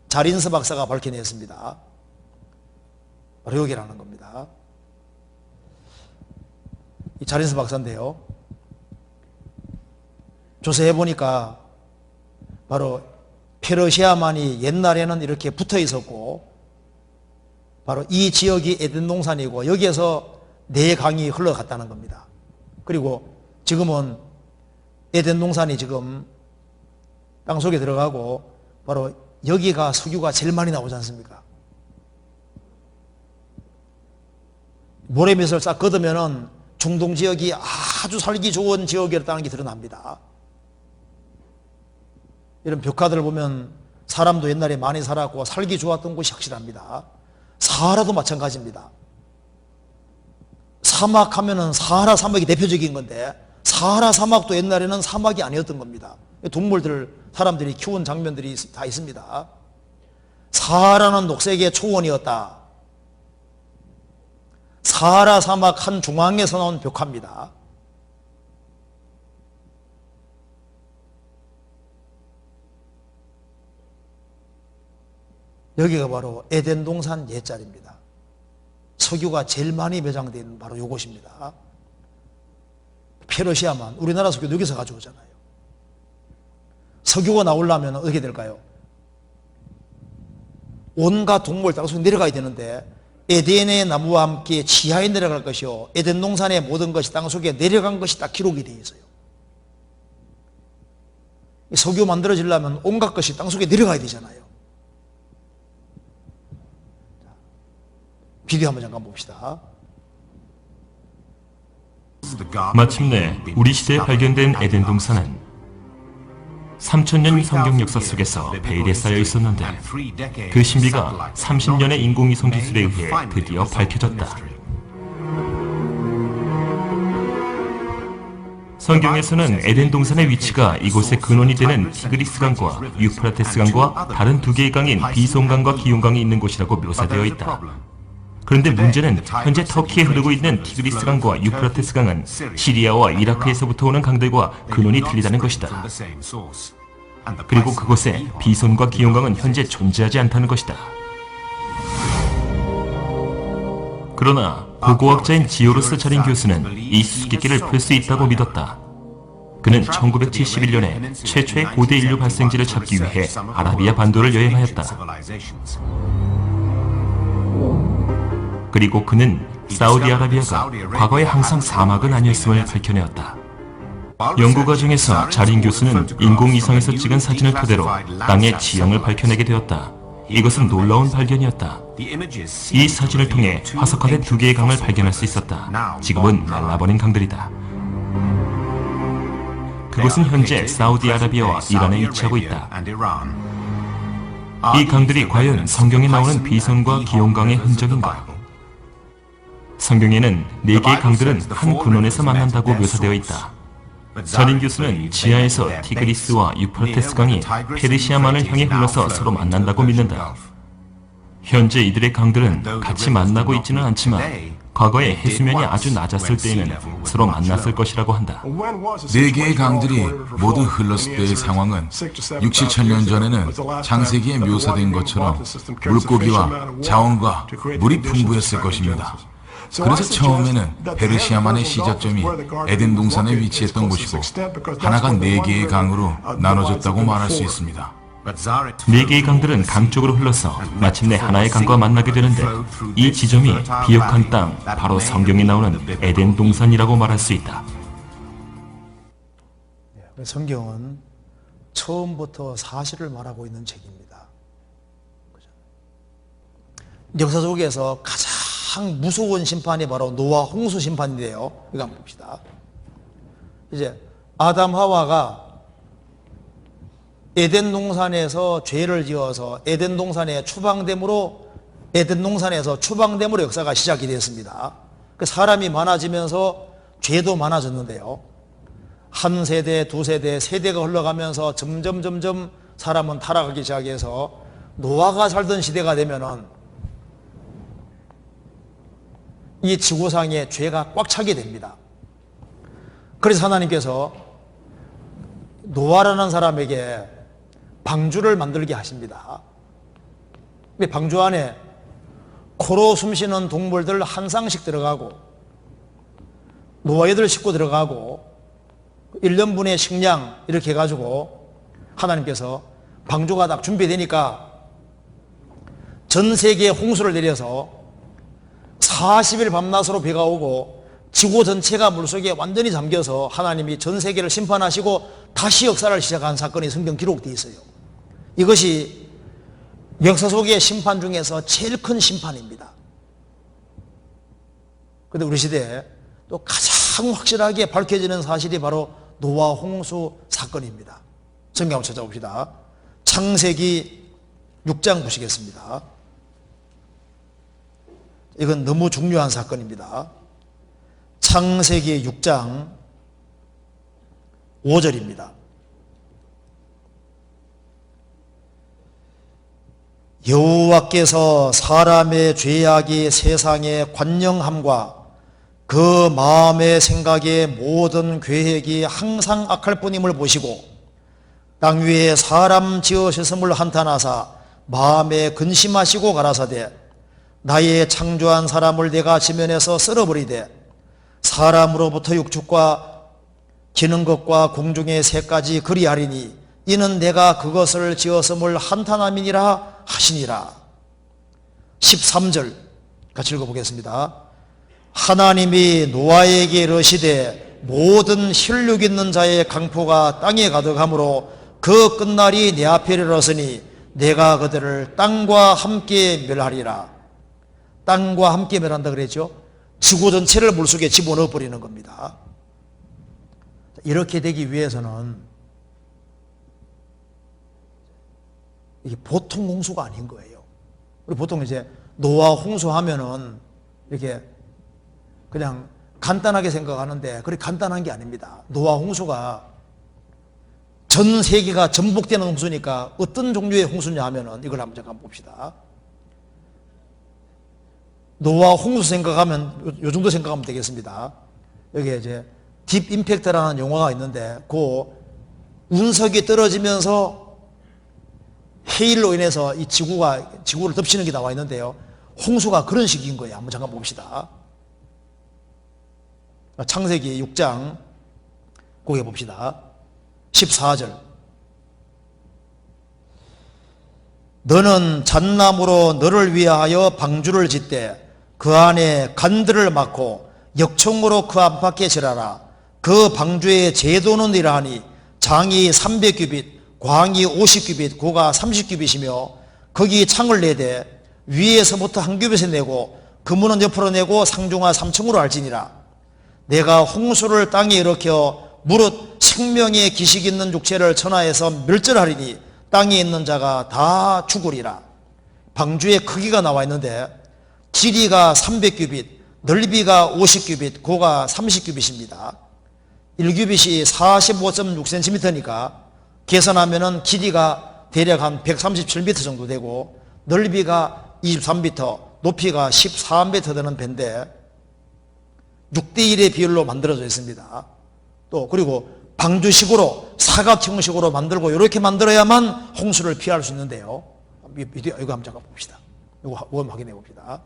자린스 박사가 밝혀냈습니다. 바로 여기라는 겁니다. 이 자린스 박사인데요. 조사해 보니까 바로 페르시아만이 옛날에는 이렇게 붙어 있었고 바로 이 지역이 에덴 동산이고 여기에서 네 강이 흘러갔다는 겁니다. 그리고 지금은 에덴 동산이 지금 땅속에 들어가고 바로 여기가 석유가 제일 많이 나오지 않습니까? 모래밑을 싹 걷으면은 중동 지역이 아주 살기 좋은 지역이었다는 게 드러납니다. 이런 벽화들을 보면 사람도 옛날에 많이 살았고 살기 좋았던 곳이 확실합니다. 사하라도 마찬가지입니다. 사막 하면은 사하라 사막이 대표적인 건데 사하라 사막도 옛날에는 사막이 아니었던 겁니다. 동물들, 사람들이 키운 장면들이 다 있습니다. 사하라는 녹색의 초원이었다. 사하라 사막 한 중앙에서 나온 벽화입니다. 여기가 바로 에덴 동산 옛자리입니다. 석유가 제일 많이 매장되어 있는 바로 이곳입니다. 페르시아만, 우리나라 석유도 여기서 가져오잖아요. 석유가 나오려면 어떻게 될까요? 온갖 동물 땅속에 내려가야 되는데 에덴의 나무와 함께 지하에 내려갈 것이요, 에덴 동산의 모든 것이 땅속에 내려간 것이 딱 기록이 되어 있어요. 석유 만들어지려면 온갖 것이 땅속에 내려가야 되잖아요. 비디오 한번 잠깐 봅시다. 마침내 우리 시대에 발견된 에덴 동산은 3000년 성경 역사 속에서 베일에 쌓여 있었는데 그 신비가 30년의 인공위성 기술에 의해 드디어 밝혀졌다. 성경에서는 에덴 동산의 위치가 이곳의 근원이 되는 티그리스 강과 유프라테스 강과 다른 두 개의 강인 비손강과 기용강이 있는 곳이라고 묘사되어 있다. 그런데 문제는 현재 터키에 흐르고 있는 티그리스 강과 유프라테스 강은 시리아와 이라크에서부터 오는 강들과 근원이 틀리다는 것이다. 그리고 그곳에 비손과 기용강은 현재 존재하지 않다는 것이다. 그러나 고고학자인 지오르스 자린 교수는 이 수수께끼를 풀 수 있다고 믿었다. 그는 1971년에 최초의 고대 인류 발생지를 찾기 위해 아라비아 반도를 여행하였다. 그리고 그는 사우디아라비아가 과거에 항상 사막은 아니었음을 밝혀내었다. 연구 과정에서 자린 교수는 인공위성에서 찍은 사진을 토대로 땅의 지형을 밝혀내게 되었다. 이것은 놀라운 발견이었다. 이 사진을 통해 화석화된 두 개의 강을 발견할 수 있었다. 지금은 말라버린 강들이다. 그곳은 현재 사우디아라비아와 이란에 위치하고 있다. 이 강들이 과연 성경에 나오는 비손과 기용강의 흔적인가? 성경에는 네 개의 강들은 한 근원에서 만난다고 묘사되어 있다. 자린 교수는 지하에서 티그리스와 유프라테스 강이 페르시아만을 향해 흘러서 서로 만난다고 믿는다. 현재 이들의 강들은 같이 만나고 있지는 않지만 과거에 해수면이 아주 낮았을 때에는 서로 만났을 것이라고 한다. 네 개의 강들이 모두 흘렀을 때의 상황은 6, 7천 년 전에는 창세기에 묘사된 것처럼 물고기와 자원과 물이 풍부했을 것입니다. 그래서 처음에는 페르시아만의 시작점이 에덴 동산에 위치했던 곳이고 하나가 네 개의 강으로 나눠졌다고 말할 수 있습니다. 네 개의 강들은 강 쪽으로 흘러서 마침내 하나의 강과 만나게 되는데 이 지점이 비옥한 땅, 바로 성경에 나오는 에덴 동산이라고 말할 수 있다. 성경은 처음부터 사실을 말하고 있는 책입니다. 역사 속에서 가장 무서운 심판이 바로 노아 홍수 심판인데요. 이거 한번 봅시다. 이제 아담 하와가 에덴 동산에서 죄를 지어서 에덴 동산에 추방됨으로 에덴 동산에서 추방됨으로 역사가 시작이 됐습니다. 그 사람이 많아지면서 죄도 많아졌는데요. 한 세대, 두 세대, 세대가 흘러가면서 점점 사람은 타락하기 시작해서 노아가 살던 시대가 되면은 이 지구상에 죄가 꽉 차게 됩니다. 그래서 하나님께서 노아라는 사람에게 방주를 만들게 하십니다. 방주 안에 코로 숨쉬는 동물들 한 쌍씩 들어가고 노아 8 식구 들어가고 1년분의 식량 이렇게 해가지고 하나님께서 방주가 딱 준비되니까 전 세계에 홍수를 내려서 40일 밤낮으로 비가 오고 지구 전체가 물속에 완전히 잠겨서 하나님이 전 세계를 심판하시고 다시 역사를 시작한 사건이 성경 기록되어 있어요. 이것이 역사 속의 심판 중에서 제일 큰 심판입니다. 그런데 우리 시대에 또 가장 확실하게 밝혀지는 사실이 바로 노아 홍수 사건입니다. 성경 한번 찾아봅시다. 창세기 6장 보시겠습니다. 이건 너무 중요한 사건입니다. 창세기 6장 5절입니다. 여호와께서 사람의 죄악이 세상에 관영함과 그 마음의 생각의 모든 계획이 항상 악할 뿐임을 보시고 땅 위에 사람 지으셨음을 한탄하사 마음에 근심하시고 가라사대 나의 창조한 사람을 내가 지면에서 썰어버리되 사람으로부터 육축과 기는 것과 공중의 새까지 그리하리니 이는 내가 그것을 지었음을 한탄함이니라 하시니라. 13절 같이 읽어보겠습니다. 하나님이 노아에게 이르시되 모든 혈육 있는 자의 강포가 땅에 가득하므로 그 끝날이 내 앞에 이르렀으니 내가 그들을 땅과 함께 멸하리라. 땅과 함께 멸한다 그랬죠. 지구 전체를 물속에 집어넣어 버리는 겁니다. 이렇게 되기 위해서는 이게 보통 홍수가 아닌 거예요. 우리 보통 이제 노아 홍수 하면은 이렇게 그냥 간단하게 생각하는데 그렇게 간단한 게 아닙니다. 노아 홍수가 전 세계가 전복되는 홍수니까 어떤 종류의 홍수냐 하면은 이걸 한번 잠깐 봅시다. 노아 홍수 생각하면 요 정도 생각하면 되겠습니다. 여기에 이제 딥 임팩트라는 영화가 있는데 그 운석이 떨어지면서 해일로 인해서 이 지구를 덮치는 게 나와 있는데요. 홍수가 그런 식인 거예요. 한번 잠깐 봅시다. 창세기 6장 거기 봅시다. 14절. 너는 잣나무로 너를 위하여 방주를 짓되 그 안에 간들을 막고 역청으로 그 안팎에 지라라. 그 방주의 제도는 이러하니 장이 300규빗 광이 50규빗 고가 30규빗이며 거기 창을 내되 위에서부터 한 규빗을 내고 그문은 옆으로 내고 상중하 3층으로 할지니라. 내가 홍수를 땅에 일으켜 무릇 생명의 기식 있는 육체를 천하에서 멸절하리니 땅에 있는 자가 다 죽으리라. 방주의 크기가 나와 있는데 길이가 300규빗 넓이가 50규빗 고가 30규빗입니다 1규빗이 45.6cm니까 계산하면은 길이가 대략 한 137m 정도 되고 넓이가 23m 높이가 14m 되는 배인데 6대1의 비율로 만들어져 있습니다. 또 그리고 방주식으로 사각형식으로 만들고 이렇게 만들어야만 홍수를 피할 수 있는데요. 이거 한번 잠깐 봅시다. 이거 한번 확인해 봅시다.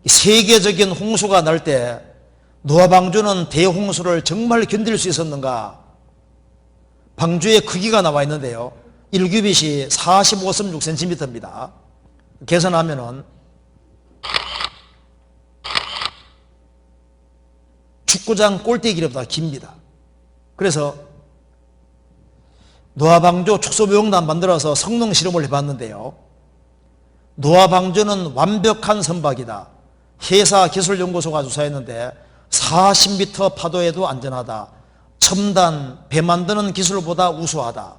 세계적인 홍수가 날 때 노아 방주는 대홍수를 정말 견딜 수 있었는가? 방주의 크기가 나와 있는데요. 1규빗이 45.6cm입니다. 계산하면은 축구장 골대 길이보다 깁니다. 그래서 노아방주 축소묘용단 만들어서 성능 실험을 해봤는데요. 노아방주는 완벽한 선박이다. 해사기술연구소가 조사했는데 40m 파도에도 안전하다. 첨단 배 만드는 기술보다 우수하다.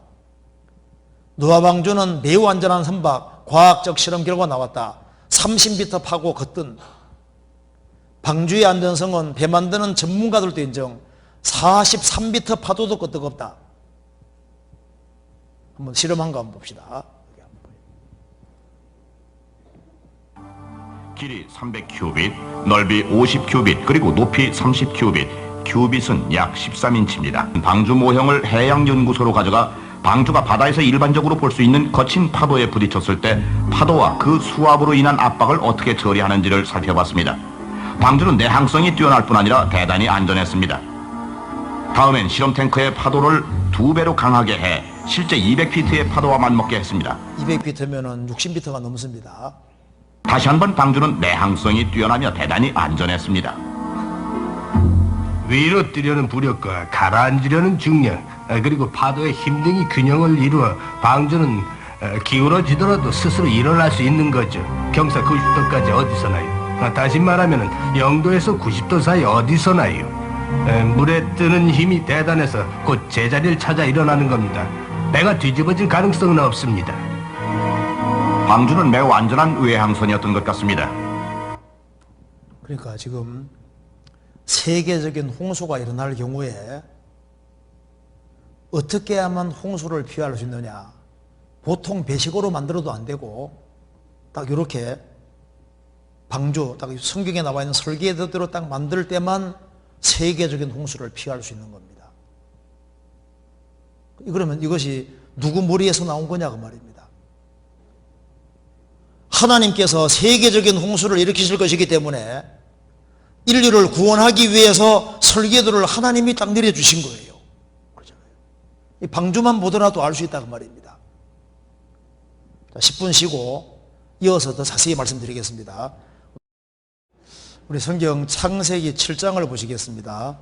노아방주는 매우 안전한 선박, 과학적 실험 결과가 나왔다. 30m 파고 걷든 방주의 안전성은 배 만드는 전문가들도 인정 43m 파도도 끄떡없다. 한번 실험한 거 한번 봅시다. 길이 300큐빗, 넓이 50큐빗, 그리고 높이 30큐빗. 큐빗은 약 13인치입니다. 방주 모형을 해양연구소로 가져가 방주가 바다에서 일반적으로 볼 수 있는 거친 파도에 부딪혔을 때 파도와 그 수압으로 인한 압박을 어떻게 처리하는지를 살펴봤습니다. 방주는 내항성이 뛰어날 뿐 아니라 대단히 안전했습니다. 다음엔 실험 탱크의 파도를 2배로 강하게 해 실제 200피트의 파도와 맞먹게 했습니다. 200피트면은 60m가 넘습니다. 다시 한번 방주는 내항성이 뛰어나며 대단히 안전했습니다. 위로 뛰려는 부력과 가라앉으려는 중력, 그리고 파도의 힘 등이 균형을 이루어 방주는 기울어지더라도 스스로 일어날 수 있는 거죠. 경사 90도까지 어디서나요? 다시 말하면 0도에서 90도 사이 어디서나요? 물에 뜨는 힘이 대단해서 곧 제자리를 찾아 일어나는 겁니다. 배가 뒤집어질 가능성은 없습니다. 방주는 매우 안전한 외항선이었던 것 같습니다. 그러니까 지금 세계적인 홍수가 일어날 경우에 어떻게 하면 홍수를 피할 수 있느냐, 보통 배식으로 만들어도 안 되고 딱 이렇게 방주, 딱 성경에 나와 있는 설계대로 딱 만들 때만 세계적인 홍수를 피할 수 있는 겁니다. 그러면 이것이 누구 머리에서 나온 거냐 그 말입니다. 하나님께서 세계적인 홍수를 일으키실 것이기 때문에 인류를 구원하기 위해서 설계도를 하나님이 딱 내려주신 거예요. 그렇잖아요. 이 방주만 보더라도 알 수 있다 그 말입니다. 자, 10분 쉬고 이어서 더 자세히 말씀드리겠습니다. 우리 성경 창세기 7장을 보시겠습니다.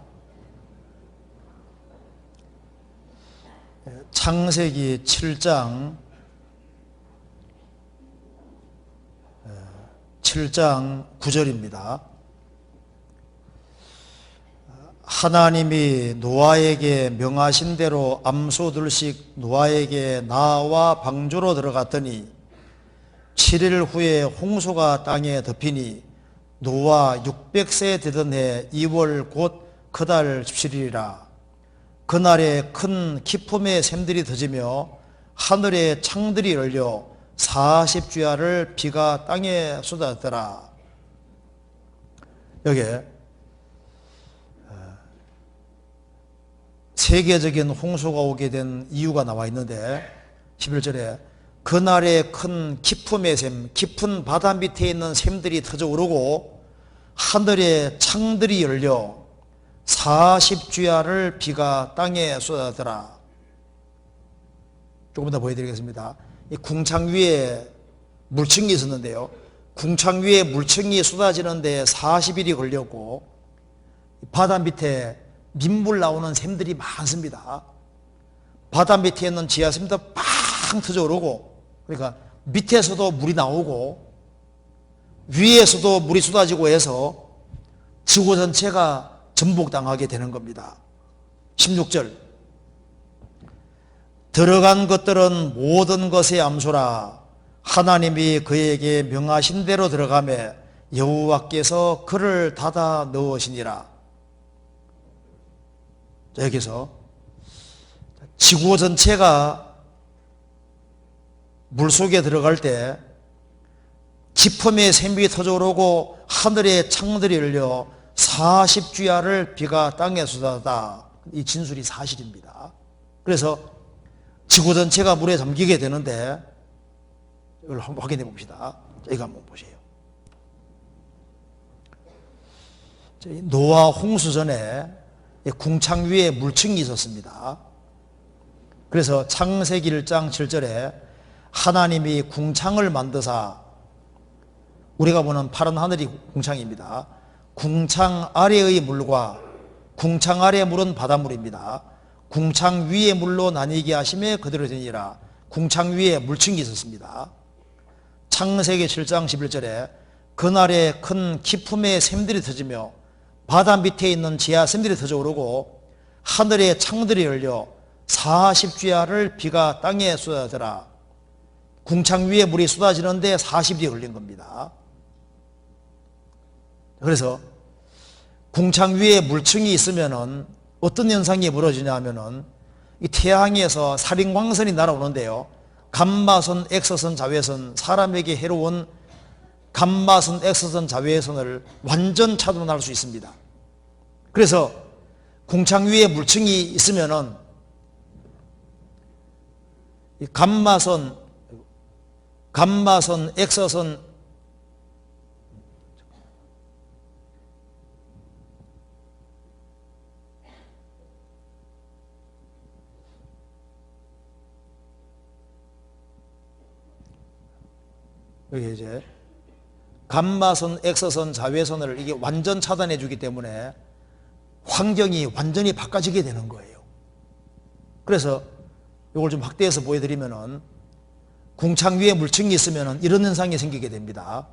창세기 7장 9절입니다. 하나님이 노아에게 명하신 대로 암소들씩 노아에게 나와 방주로 들어갔더니 7일 후에 홍수가 땅에 덮이니 노아 600세 되던 해 2월 곧 그달 17일이라. 그날에 큰 기품의 샘들이 터지며 하늘의 창들이 열려 40주야를 비가 땅에 쏟았더라. 여기에 세계적인 홍수가 오게 된 이유가 나와 있는데 11절에 그날에 큰 기품의 샘, 깊은 바다 밑에 있는 샘들이 터져오르고 하늘의 창들이 열려 40주야를 비가 땅에 쏟아더라. 조금 더 보여드리겠습니다. 이 궁창 위에 물층이 있었는데요. 궁창 위에 물층이 쏟아지는데 40일이 걸렸고 바다 밑에 민물 나오는 샘들이 많습니다. 바다 밑에 있는 지하샘도 팡 터져오르고 그러니까 밑에서도 물이 나오고 위에서도 물이 쏟아지고 해서 지구 전체가 전복당하게 되는 겁니다. 16절 들어간 것들은 모든 것의 암소라. 하나님이 그에게 명하신 대로 들어가매 여호와께서 그를 닫아 넣으시니라. 자, 여기서 지구 전체가 물속에 들어갈 때 기품의 샘이 터져오르고 하늘의 창들이 열려 40주야를 비가 땅에 쏟아다. 이 진술이 사실입니다. 그래서 지구 전체가 물에 잠기게 되는데 이걸 한번 확인해 봅시다. 자, 이거 한번 보세요. 노아 홍수 전에 궁창 위에 물층이 있었습니다. 그래서 창세기 1장 7절에 하나님이 궁창을 만드사, 우리가 보는 파란 하늘이 궁창입니다. 궁창 아래의 물과 궁창 아래의 물은 바닷물입니다. 궁창 위의 물로 나뉘게 하심에 그대로 되니라. 궁창 위에 물층이 있었습니다. 창세기 7장 11절에 그날에 큰 기품의 샘들이 터지며 바다 밑에 있는 지하샘들이 터져오르고 하늘의 창들이 열려 40주야를 비가 땅에 쏟아더라. 궁창 위에 물이 쏟아지는데 40일이 걸린 겁니다. 그래서 궁창 위에 물층이 있으면은 어떤 현상이 벌어지냐 하면은 이 태양에서 살인광선이 날아오는데요. 감마선, X선, 자외선, 사람에게 해로운 감마선, X선, 자외선을 완전 차단할 수 있습니다. 그래서 궁창 위에 물층이 있으면은 이 감마선, X선, 여기 이제 감마선, X선, 자외선을 이게 완전 차단해 주기 때문에 환경이 완전히 바꿔지게 되는 거예요. 그래서 이걸 좀 확대해서 보여드리면은 궁창 위에 물층이 있으면은 이런 현상이 생기게 됩니다.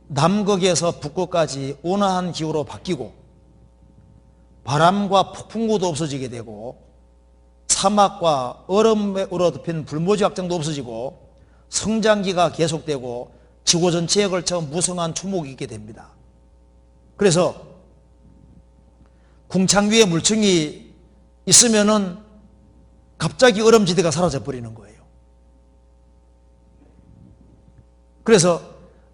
남극에서 북극까지 온화한 기후로 바뀌고 바람과 폭풍우도 없어지게 되고 사막과 얼음에 얼어덮인 불모지 확장도 없어지고 성장기가 계속되고 지구 전체에 걸쳐 무성한 추목이 있게 됩니다. 그래서 궁창 위에 물층이 있으면은 갑자기 얼음지대가 사라져 버리는 거예요. 그래서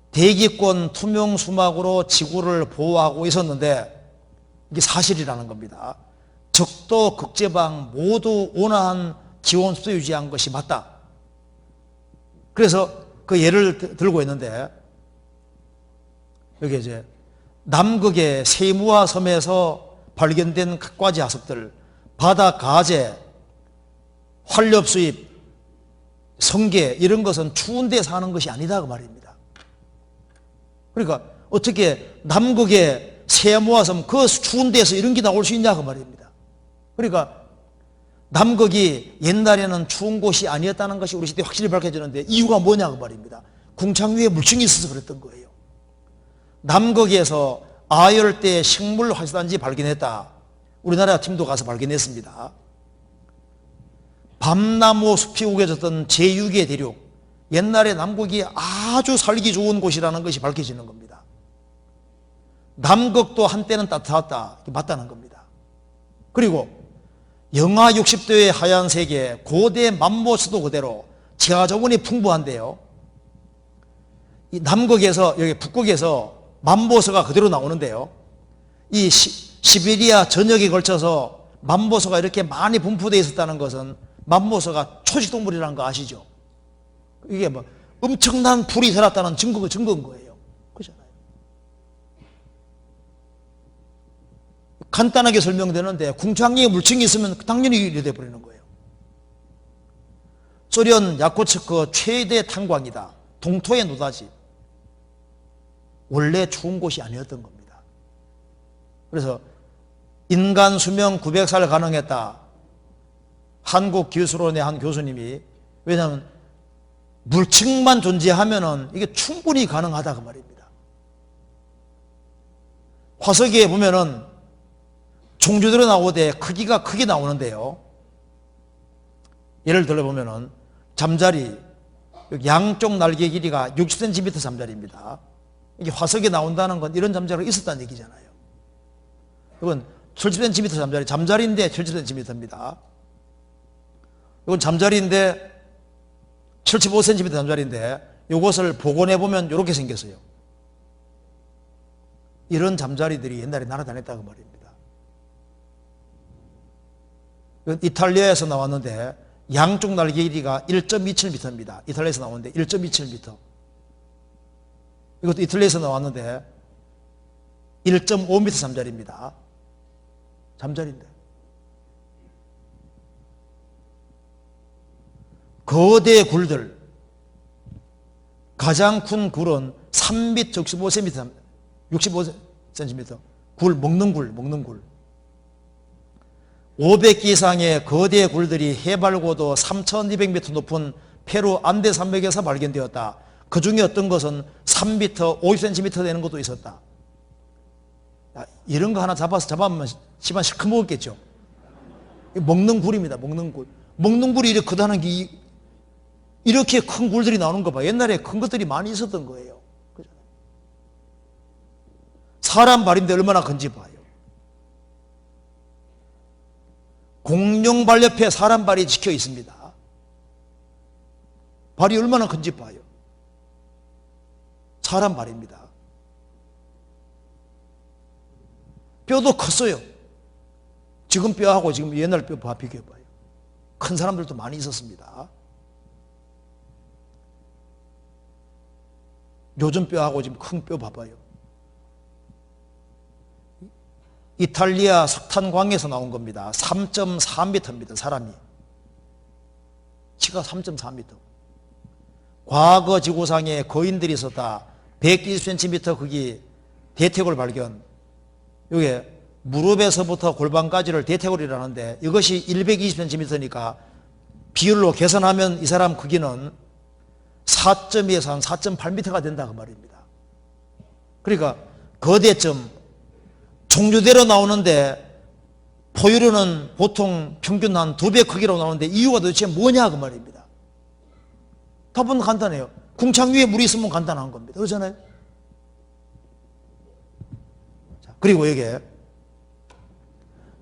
대기권 투명 수막으로 지구를 보호하고 있었는데 이게 사실이라는 겁니다. 적도, 극제방 모두 온화한 기온 습도 유지한 것이 맞다. 그래서 그 예를 들고 있는데 여기 이제 남극의 세무화 섬에서 발견된 각과지 화석들, 바다 가재, 활력 수입, 성게 이런 것은 추운 데 사는 것이 아니다 그 말입니다. 그러니까 어떻게 남극의 세무화섬 그 추운 데서 이런 게 나올 수 있냐 그 말입니다. 그러니까 남극이 옛날에는 추운 곳이 아니었다는 것이 우리 시대에 확실히 밝혀지는데 이유가 뭐냐 그 말입니다. 궁창 위에 물층이 있어서 그랬던 거예요. 남극에서 아열대 식물 활산지 발견했다. 우리나라 팀도 가서 발견했습니다. 밤나무 숲이 우겨졌던 제6의 대륙, 옛날에 남극이 아주 살기 좋은 곳이라는 것이 밝혀지는 겁니다. 남극도 한때는 따뜻하다, 맞다는 겁니다. 그리고 영하 60도의 하얀 세계, 고대 맘모스도 그대로 지하자원이 풍부한데요. 이 남극에서, 여기 북극에서 맘보서가 그대로 나오는데요. 이 시베리아 전역에 걸쳐서 맘보서가 이렇게 많이 분포되어 있었다는 것은 맘보서가 초식동물이라는 거 아시죠? 이게 뭐 엄청난 풀이 살았다는 증거인 거예요. 그렇잖아요. 간단하게 설명되는데 궁창리에 물층이 있으면 당연히 이래 돼버리는 거예요. 소련 야코츠크 최대 탄광이다. 동토의 노다지. 원래 추운 곳이 아니었던 겁니다. 그래서 인간 수명 900살 가능했다. 한국기술원의 한 교수님이, 왜냐하면 물층만 존재하면은 이게 충분히 가능하다 그 말입니다. 화석에 보면은 종류대로 나오되 크기가 크게 나오는데요. 예를 들어 보면은 잠자리, 양쪽 날개 길이가 60cm 잠자리입니다. 이게 화석에 나온다는 건 이런 잠자리가 있었다는 얘기잖아요. 이건 70cm 잠자리인데 70cm입니다. 이건 잠자리인데 75cm 잠자리인데 이것을 복원해 보면 이렇게 생겼어요. 이런 잠자리들이 옛날에 날아다녔다고 말입니다. 이건 이탈리아에서 나왔는데 양쪽 날개 길이가 1.27m입니다. 이탈리아에서 나오는데 1.27m. 이것도 이탈리아에서 나왔는데 1.5m 잠자리입니다. 잠자리인데. 거대 굴들, 가장 큰 굴은 3m 65cm, 굴, 먹는 굴. 500개 이상의 거대 굴들이 해발고도 3200m 높은 페루 안데 산맥에서 발견되었다. 그 중에 어떤 것은 3m 50cm 되는 것도 있었다. 이런 거 하나 잡으면 집안 시커 먹었겠죠. 먹는 굴입니다. 먹는 굴. 먹는 굴이 이렇게 크다는 게 이렇게 큰 굴들이 나오는 거 봐. 옛날에 큰 것들이 많이 있었던 거예요. 그죠? 사람 발인데 얼마나 큰지 봐요. 공룡 발 옆에 사람 발이 찍혀 있습니다. 발이 얼마나 큰지 봐요. 사람 발입니다. 뼈도 컸어요. 지금 뼈하고 지금 옛날 뼈 비교해봐요. 큰 사람들도 많이 있었습니다. 요즘 뼈하고 지금 큰 뼈 봐봐요. 이탈리아 석탄광에서 나온 겁니다. 3.4m입니다. 사람이. 키가 3.4m. 과거 지구상에 거인들이 있었다. 120cm 크기 대퇴골 발견. 이게 무릎에서부터 골반까지를 대퇴골이라는데 이것이 120cm니까 비율로 계산하면 이 사람 크기는 4.2에서 한 4.8m가 된다 그 말입니다. 그러니까 거대점 종류대로 나오는데 포유류는 보통 평균 한 2배 크기로 나오는데 이유가 도대체 뭐냐 그 말입니다. 답은 간단해요. 궁창 위에 물이 있으면 간단한 겁니다. 그렇잖아요. 자, 그리고 여기에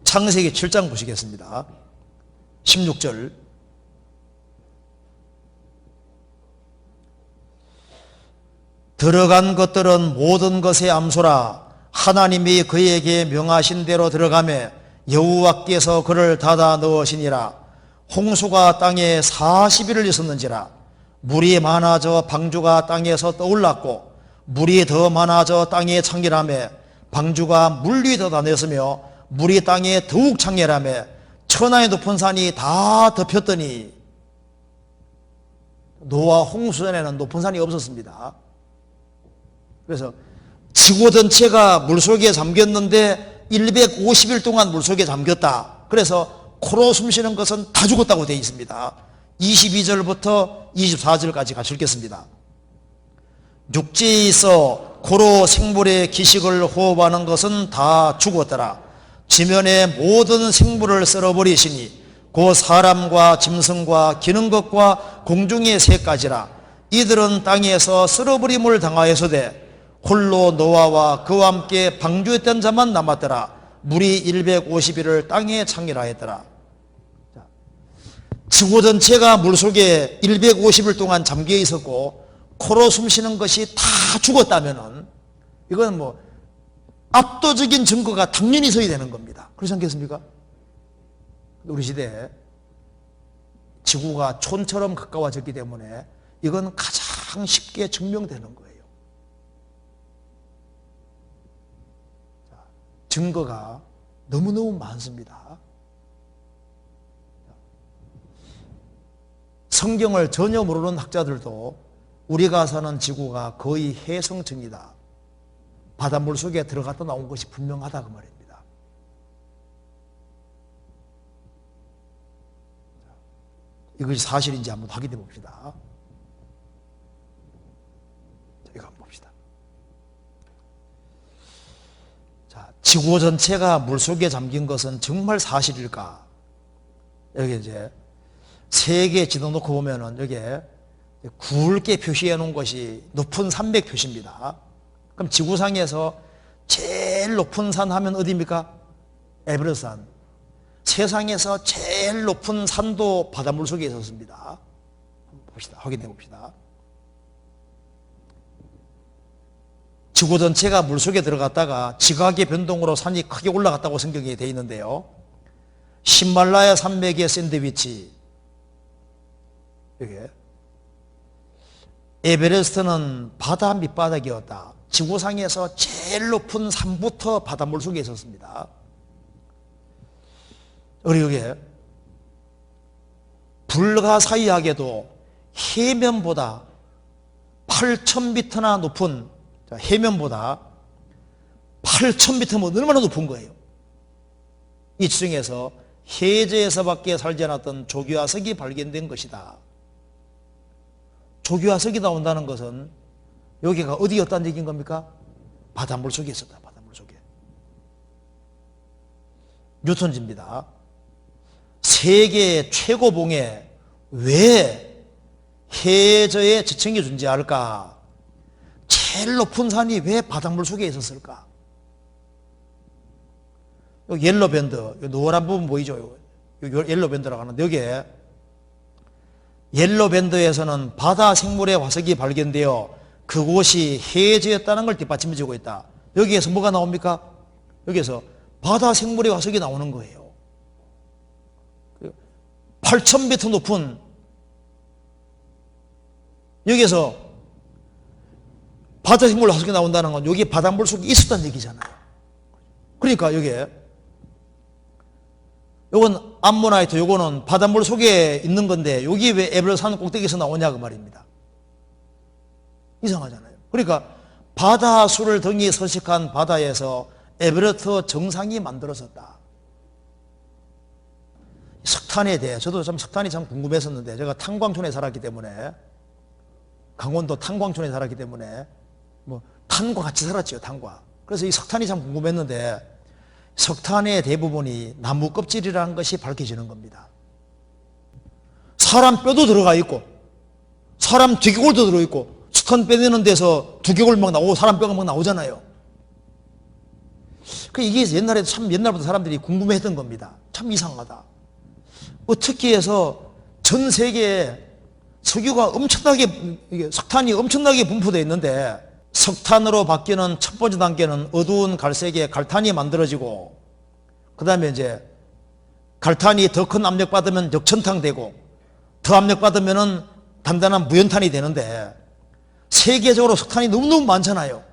창세기 7장 보시겠습니다. 16절. 들어간 것들은 모든 것의 암소라. 하나님이 그에게 명하신 대로 들어가매 여호와께서 그를 닫아 넣으시니라. 홍수가 땅에 40일을 있었는지라. 물이 많아져 방주가 땅에서 떠올랐고 물이 더 많아져 땅에 창렬하며 방주가 물 위에 닫아냈으며 물이 땅에 더욱 창렬하며 천하의 높은 산이 다 덮였더니, 노아 홍수 전에는 높은 산이 없었습니다. 그래서 지구 전체가 물속에 잠겼는데 150일 동안 물속에 잠겼다. 그래서 코로 숨쉬는 것은 다 죽었다고 되어 있습니다. 22절부터 24절까지 같이 읽겠습니다. 육지에 있어 코로 생물의 기식을 호흡하는 것은 다 죽었더라. 지면의 모든 생물을 썰어버리시니 곧 사람과 짐승과 기는 것과 공중의 새까지라. 이들은 땅에서 썰어버림을 당하여서되 홀로 노아와 그와 함께 방주했던 자만 남았더라. 물이 150일을 땅에 창렬하였더라. 지구 전체가 물속에 150일 동안 잠겨 있었고 코로 숨쉬는 것이 다 죽었다면은 이건 뭐 압도적인 증거가 당연히 있어야 되는 겁니다. 그렇지 않겠습니까? 우리 시대에 지구가 촌처럼 가까워졌기 때문에 이건 가장 쉽게 증명되는 거예요. 증거가 너무너무 많습니다. 성경을 전혀 모르는 학자들도 우리가 사는 지구가 거의 해성층이다, 바닷물 속에 들어갔다 나온 것이 분명하다 그 말입니다. 이것이 사실인지 한번 확인해 봅시다. 이거 한번 봅시다. 자, 지구 전체가 물속에 잠긴 것은 정말 사실일까? 여기 이제 세계 지도 놓고 보면은 여기에 굵게 표시해 놓은 것이 높은 산맥 표시입니다. 그럼 지구상에서 제일 높은 산 하면 어디입니까? 에베레스트 산. 세상에서 제일 높은 산도 바닷물 속에 있었습니다. 한번 봅시다. 확인해 봅시다. 지구 전체가 물속에 들어갔다가 지각의 변동으로 산이 크게 올라갔다고 성경에 되어 있는데요. 히말라야 산맥의 샌드위치, 여기 에베레스트는 바다 밑바닥이었다. 지구상에서 제일 높은 산부터 바닷물 속에 있었습니다. 그리고 여기에 불가사의하게도 해면보다 8,000m나 높은, 해면보다 8,000m면 얼마나 높은 거예요. 이 지중해에서 해저에서밖에 살지 않았던 조기화석이 발견된 것이다. 조기화석이 나온다는 것은 여기가 어디였다는 얘기인 겁니까? 바닷물 속에 있었다. 바닷물 속에. 뉴턴즈입니다. 세계 최고봉에 왜 해저에 지층이 존재할까? 제일 높은 산이 왜 바닷물 속에 있었을까? 여기 옐로 밴드, 노란 부분 보이죠? 옐로 밴드라고 하는데 여기에 옐로 밴드에서는 바다 생물의 화석이 발견되어 그곳이 해저였다는 걸 뒷받침해주고 있다. 여기에서 뭐가 나옵니까? 여기에서 바다 생물의 화석이 나오는 거예요. 8,000m 높은, 여기에서 바다 생물 화석이 나온다는 건 여기 바닷물 속에 있었다는 얘기잖아요. 그러니까 여기에 요건 암모나이트, 요거는 바닷물 속에 있는 건데 여기 왜 에베레스트 산 꼭대기에서 나오냐 그 말입니다. 이상하잖아요. 그러니까 바다수를 등이 서식한 바다에서 에베레스트 정상이 만들어졌다. 석탄에 대해 저도 참 석탄이 참 궁금했었는데, 제가 탄광촌에 살았기 때문에, 강원도 탄광촌에 살았기 때문에 뭐 탄과 같이 살았죠. 탄과. 그래서 이 석탄이 참 궁금했는데 석탄의 대부분이 나무 껍질이라는 것이 밝혀지는 겁니다. 사람 뼈도 들어가 있고 사람 두개골도 들어있고, 석탄 빼내는 데서 두개골 막 나오고 사람 뼈가 막 나오잖아요. 이게 옛날에 참 옛날부터 사람들이 궁금해했던 겁니다. 참 이상하다. 어떻게 해서 전 세계에 석유가 엄청나게, 석탄이 엄청나게 분포되어 있는데 석탄으로 바뀌는 첫 번째 단계는 어두운 갈색의 갈탄이 만들어지고, 그 다음에 이제 갈탄이 더 큰 압력 받으면 역천탕 되고, 더 압력 받으면은 단단한 무연탄이 되는데, 세계적으로 석탄이 너무너무 많잖아요.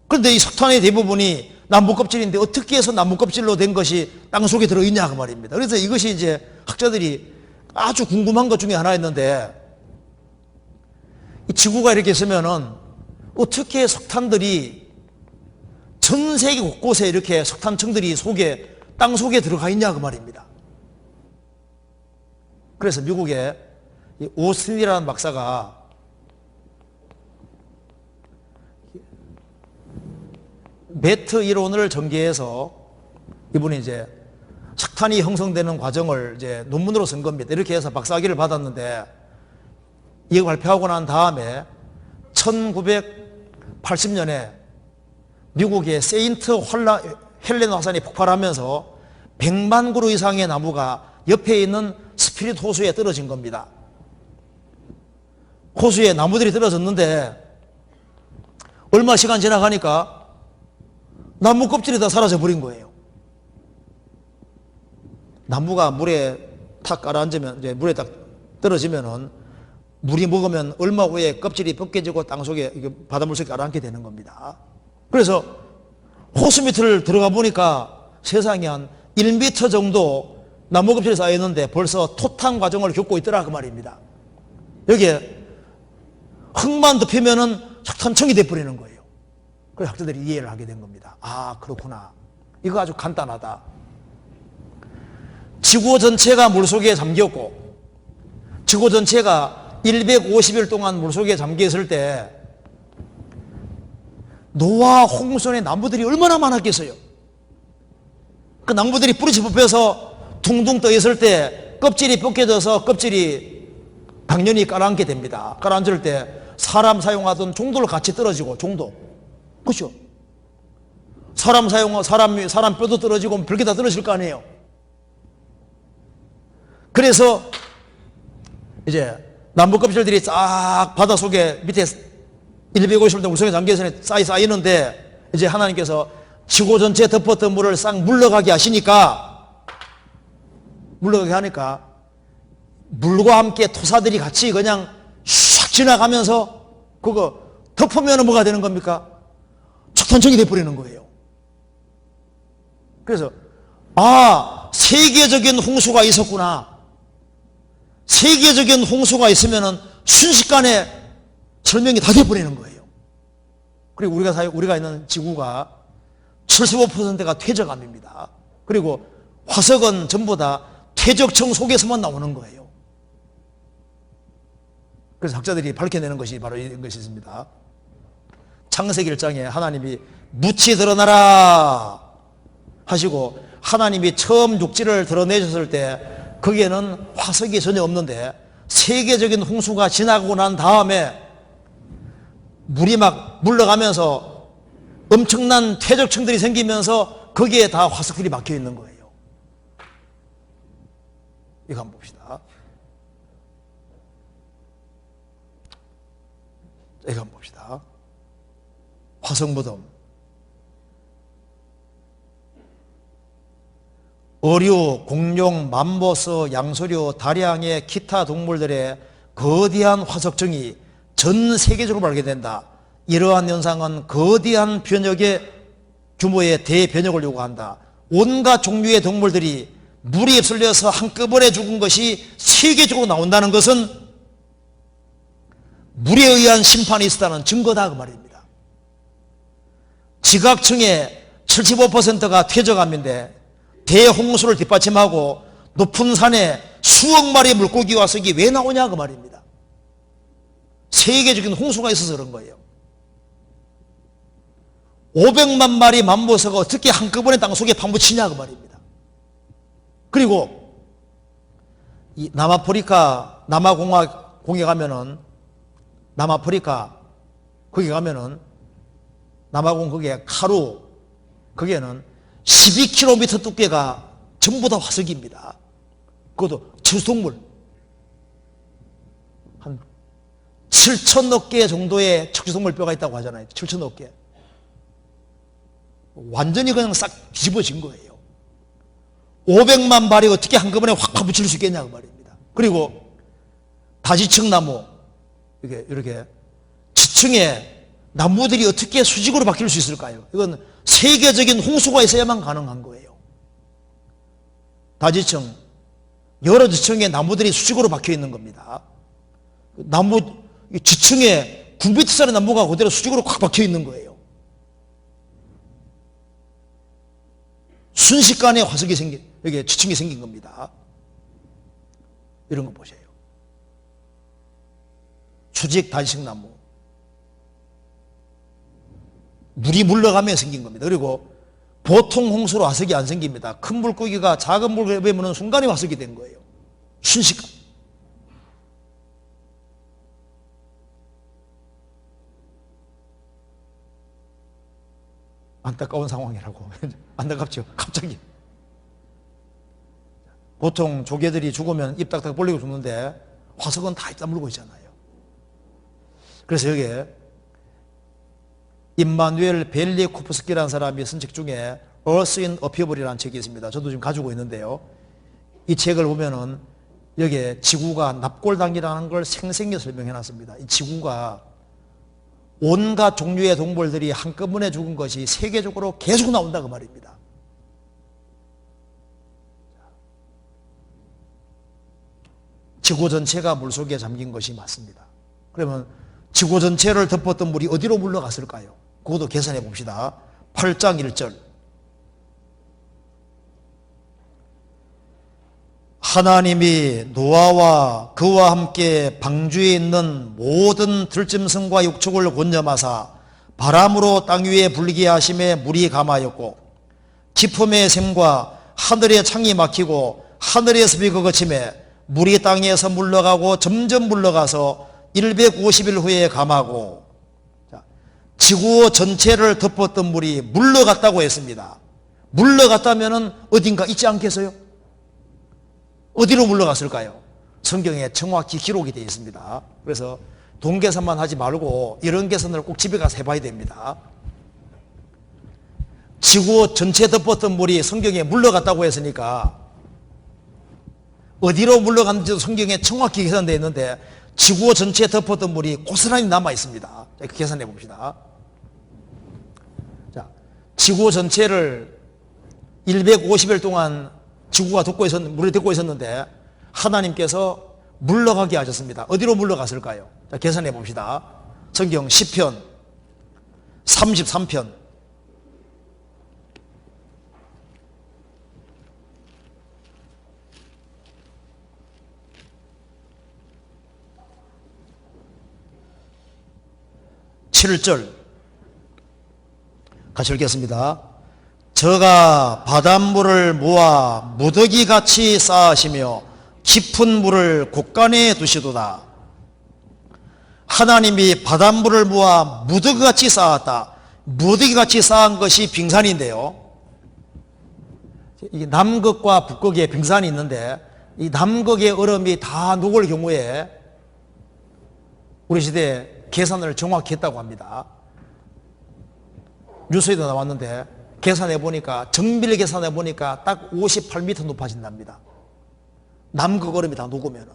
그런데 이 석탄의 대부분이 나무 껍질인데 어떻게 해서 나무 껍질로 된 것이 땅 속에 들어있냐 그 말입니다. 그래서 이것이 이제 학자들이 아주 궁금한 것 중에 하나였는데, 이 지구가 이렇게 있으면은 어떻게 석탄들이 전 세계 곳곳에 이렇게 석탄층들이 땅 속에 들어가 있냐 그 말입니다. 그래서 미국의 이 오스틴이라는 박사가 매트 이론을 전개해서 이분이 이제 석탄이 형성되는 과정을 이제 논문으로 쓴 겁니다. 이렇게 해서 박사학위를 받았는데, 이거 발표하고 난 다음에 1980년에 미국의 세인트 헬렌 화산이 폭발하면서 100만 그루 이상의 나무가 옆에 있는 스피릿 호수에 떨어진 겁니다. 호수에 나무들이 떨어졌는데 얼마 시간 지나가니까 나무 껍질이 다 사라져 버린 거예요. 나무가 물에 탁 가라앉으면, 이제 물에 딱 떨어지면은 물이 먹으면 얼마 후에 껍질이 벗겨지고 땅 속에, 바닷물 속에 가라앉게 되는 겁니다. 그래서 호수 밑을 들어가 보니까 세상에 한 1m 정도 나무 껍질이 쌓여있는데 벌써 토탕 과정을 겪고 있더라 그 말입니다. 여기에 흙만 덮이면은 석탄청이 돼버리는 거예요. 그래서 학자들이 이해를 하게 된 겁니다. 아, 그렇구나. 이거 아주 간단하다. 지구 전체가 물속에 잠겼고, 지구 전체가 150일 동안 물속에 잠겨있을 때 노아 홍수의 나무들이 얼마나 많았겠어요. 그 나무들이 뿌리째 뽑혀서 둥둥 떠 있을 때 껍질이 벗겨져서 껍질이 당연히 가라앉게 됩니다. 가라앉을 때 사람 사용하던 종도를 같이 떨어지고, 종도. 그렇죠? 사람 뼈도 떨어지고 별게 다 떨어질 거 아니에요. 그래서 이제 나무 껍질들이 싹 바닷속에 밑에 150일 동안 물속에 잠겨서 쌓이는데, 이제 하나님께서 지구 전체에 덮었던 물을 싹 물러가게 하니까 물과 함께 토사들이 같이 그냥 샥 지나가면서 그거 덮으면 뭐가 되는 겁니까? 석탄청이 돼버리는 거예요. 그래서 세계적인 홍수가 있었구나. 세계적인 홍수가 있으면은 순식간에 설명이 다 돼버리는 거예요. 그리고 우리가 있는 지구가 75%가 퇴적암입니다. 그리고 화석은 전부 다 퇴적청 속에서만 나오는 거예요. 그래서 학자들이 밝혀내는 것이 바로 이런 것이 있습니다. 창세기 1장에 하나님이 묻히 드러나라 하시고, 하나님이 처음 육지를 드러내셨을 때 거기에는 화석이 전혀 없는데, 세계적인 홍수가 지나고 난 다음에 물이 막 물러가면서 엄청난 퇴적층들이 생기면서 거기에 다 화석들이 막혀 있는 거예요. 이거 한번 봅시다. 이거 한번 봅시다. 화석무덤. 어류, 공룡, 맘모스, 양서류, 다량의 기타 동물들의 거대한 화석층이 전 세계적으로 발견된다. 이러한 현상은 거대한 규모의 대변혁을 요구한다. 온갖 종류의 동물들이 물에 휩쓸려서 한꺼번에 죽은 것이 세계적으로 나온다는 것은 물에 의한 심판이 있었다는 증거다 그 말입니다. 지각층의 75%가 퇴적암인데, 대홍수를 뒷받침하고 높은 산에 수억 마리의 물고기와 썩이 왜 나오냐 그 말입니다. 세계적인 홍수가 있어서 그런 거예요. 500만 마리 맘모스가 어떻게 한꺼번에 땅속에 파묻히냐 그 말입니다. 그리고 이 남아프리카 남아공화국에 가면은, 남아프리카 거기 가면은 남아공 거기에 카루 거기에는 12km 두께가 전부 다 화석입니다. 그것도 채소동물. 한 7천억 개 정도의 척추동물 뼈가 있다고 하잖아요. 7천억 개. 완전히 그냥 싹 뒤집어진 거예요. 500만 발이 어떻게 한꺼번에 확 파묻힐 수 있겠냐고 말입니다. 그리고 다지층 나무, 이렇게 지층에 나무들이 어떻게 수직으로 바뀔 수 있을까요? 이건 세계적인 홍수가 있어야만 가능한 거예요. 다지층, 여러 지층에 나무들이 수직으로 박혀 있는 겁니다. 나무, 지층에 9m짜리 나무가 그대로 수직으로 꽉 박혀 있는 거예요. 순식간에 화석이 여기 지층이 생긴 겁니다. 이런 거 보세요. 수직 다지층 나무. 물이 물러가며 생긴 겁니다. 그리고 보통 홍수로 화석이 안 생깁니다. 큰 물고기가 작은 물고기에 무는 순간에 화석이 된 거예요. 순식간. 안타까운 상황이라고. 안타깝죠. 갑자기. 보통 조개들이 죽으면 입 딱딱 벌리고 죽는데 화석은 다 입 다물고 있잖아요. 그래서 여기에 임마누엘 벨리코프스키라는 사람이 쓴 책 중에 Earth in Upheaval이라는 책이 있습니다. 저도 지금 가지고 있는데요. 이 책을 보면은 여기에 지구가 납골당이라는 걸 생생히 설명해 놨습니다. 이 지구가 온갖 종류의 동물들이 한꺼번에 죽은 것이 세계적으로 계속 나온다고 말입니다. 지구 전체가 물속에 잠긴 것이 맞습니다. 그러면 지구 전체를 덮었던 물이 어디로 물러갔을까요? 그것도 계산해 봅시다. 8장 1절. 하나님이 노아와 그와 함께 방주에 있는 모든 들짐승과 육축을 곤념하사 바람으로 땅 위에 불게 하심에 물이 감하였고 기품의 샘과 하늘의 창이 막히고 하늘의 습이 그거침에 물이 땅에서 물러가고 점점 물러가서 150일 후에 감하고. 지구 전체를 덮었던 물이 물러갔다고 했습니다. 물러갔다면 어딘가 있지 않겠어요? 어디로 물러갔을까요? 성경에 정확히 기록이 되어 있습니다. 그래서 동계산만 하지 말고 이런 계산을 꼭 집에 가서 해봐야 됩니다. 지구 전체 덮었던 물이 성경에 물러갔다고 했으니까 어디로 물러갔는지도 성경에 정확히 계산되어 있는데 지구 전체에 덮었던 물이 고스란히 남아 있습니다. 자, 계산해 봅시다. 자, 지구 전체를 150일 동안 지구가 물이 덮고 있었는데 하나님께서 물러가게 하셨습니다. 어디로 물러갔을까요? 자, 계산해 봅시다. 성경 시편 33편 7절 같이 읽겠습니다. 저가 바닷물을 모아 무더기같이 쌓으시며 깊은 물을 곳간에 두시도다. 하나님이 바닷물을 모아 무더기같이 쌓았다. 무더기같이 쌓은 것이 빙산인데요. 이 남극과 북극에 빙산이 있는데 이 남극의 얼음이 다 녹을 경우에 우리 시대에 계산을 정확히 했다고 합니다. 뉴스에도 나왔는데 계산해 보니까 정밀 계산해 보니까 딱 58m 높아진답니다. 남극 얼음이 다 녹으면은.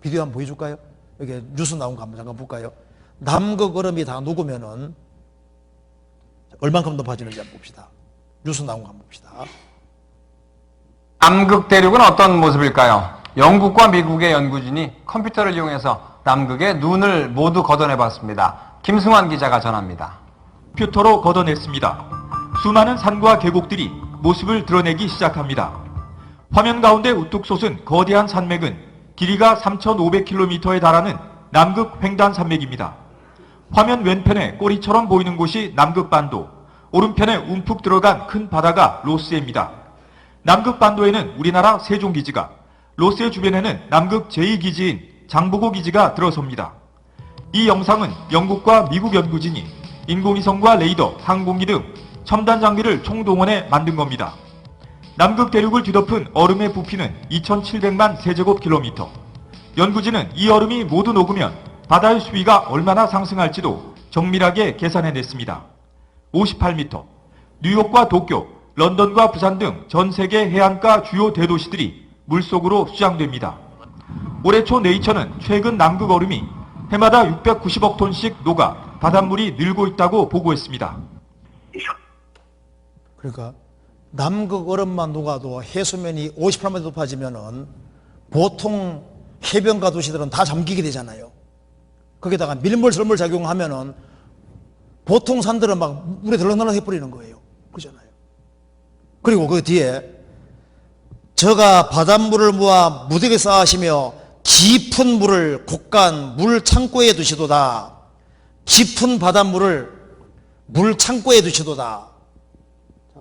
비디오 한번 보여줄까요? 여기 뉴스 나온 거 한번 잠깐 볼까요? 남극 얼음이 다 녹으면은 얼만큼 높아지는지 한번 봅시다. 뉴스 나온 거 한번 봅시다. 남극 대륙은 어떤 모습일까요? 영국과 미국의 연구진이 컴퓨터를 이용해서 남극의 눈을 모두 걷어내봤습니다. 김승환 기자가 전합니다. 컴퓨터로 걷어냈습니다. 수많은 산과 계곡들이 모습을 드러내기 시작합니다. 화면 가운데 우뚝 솟은 거대한 산맥은 길이가 3,500km에 달하는 남극 횡단 산맥입니다. 화면 왼편에 꼬리처럼 보이는 곳이 남극반도, 오른편에 움푹 들어간 큰 바다가 로스입니다. 남극반도에는 우리나라 세종기지가, 로스의 주변에는 남극 제2기지인 장보고 기지가 들어섭니다. 이 영상은 영국과 미국 연구진이 인공위성과 레이더, 항공기 등 첨단 장비를 총동원해 만든 겁니다. 남극 대륙을 뒤덮은 얼음의 부피는 2,700만 세제곱킬로미터. 연구진은 이 얼음이 모두 녹으면 바다의 수위가 얼마나 상승할지도 정밀하게 계산해냈습니다. 58m. 뉴욕과 도쿄, 런던과 부산 등 전 세계 해안가 주요 대도시들이 물속으로 수장됩니다. 올해 초 네이처는 최근 남극 얼음이 해마다 690억 톤씩 녹아 바닷물이 늘고 있다고 보고했습니다. 그러니까 남극 얼음만 녹아도 해수면이 58m 높아지면은 보통 해변가 도시들은 다 잠기게 되잖아요. 거기다가 밀물설물 작용하면은 보통 산들은 막 물에 들락날락 해버리는 거예요. 그러잖아요. 그리고 그 뒤에 저가 바닷물을 모아 무더기에 쌓으시며 깊은 물을 곳간 물 창고에 두시도다. 깊은 바닷물을 물 창고에 두시도다.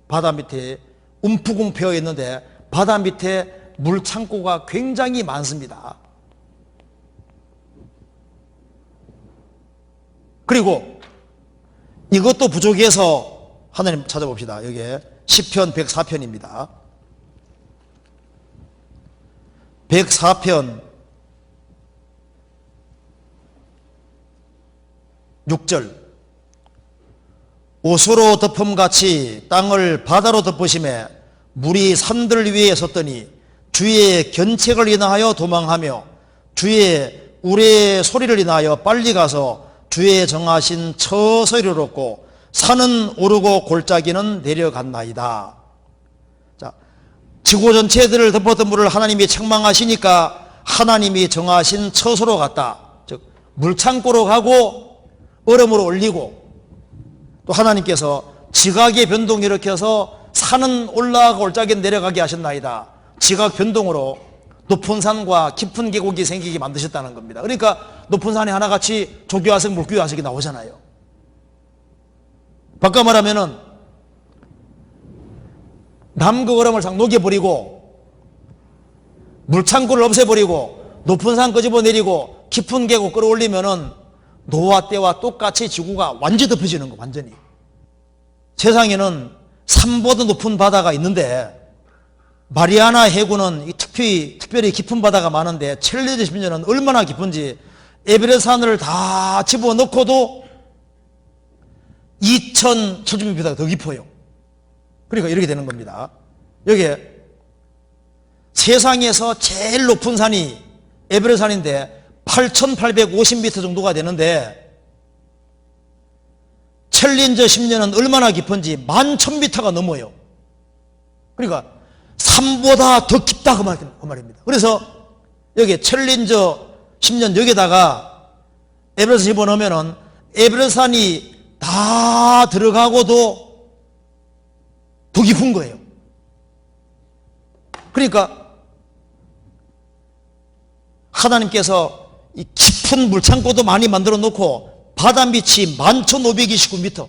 바다 밑에 움푹 패여 있는데 바다 밑에 물 창고가 굉장히 많습니다. 그리고 이것도 부족해서 하나님 찾아봅시다. 여기에 시편 104편입니다. 104편 6절. 옷으로 덮음같이 땅을 바다로 덮으심에 물이 산들 위에 섰더니 주의 견책을 인하여 도망하며 주의 우레의 소리를 인하여 빨리 가서 주의 정하신 처소에 이르렀고 산은 오르고 골짜기는 내려갔나이다. 자, 지구 전체들을 덮었던 물을 하나님이 책망하시니까 하나님이 정하신 처소로 갔다. 즉 물창고로 가고 얼음으로 올리고 또 하나님께서 지각의 변동을 일으켜서 산은 올라가고 골짜기는 내려가게 하셨나이다. 지각 변동으로 높은 산과 깊은 계곡이 생기게 만드셨다는 겁니다. 그러니까 높은 산이 하나같이 조교화석, 물교화석이 나오잖아요. 바꿔 말하면은 남극 얼음을 싹 녹여버리고 물창고를 없애버리고 높은 산 끄집어내리고 깊은 계곡 끌어올리면은 노아 때와 똑같이 지구가 완전히 덮여지는 거, 완전히. 세상에는 산보다 높은 바다가 있는데 마리아나 해구는 특별히 깊은 바다가 많은데 챌린저 심지어는 얼마나 깊은지 에베레스트 산을 다 집어넣고도 2,000제곱미터가 더 깊어요. 그러니까 이렇게 되는 겁니다. 여기에 세상에서 제일 높은 산이 에베레스트 산인데 8,850m 정도가 되는데 챌린저 10년은 얼마나 깊은지 11,000m가 넘어요. 그러니까 산보다 더 깊다 그 말입니다. 그래서 여기 챌린저 10년 여기다가 에베레스트 집어넣으면은 에베레스트 산이 다 들어가고도 더 깊은 거예요. 그러니까 하나님께서 이 깊은 물창고도 많이 만들어 놓고 바다 밑이 11,529m.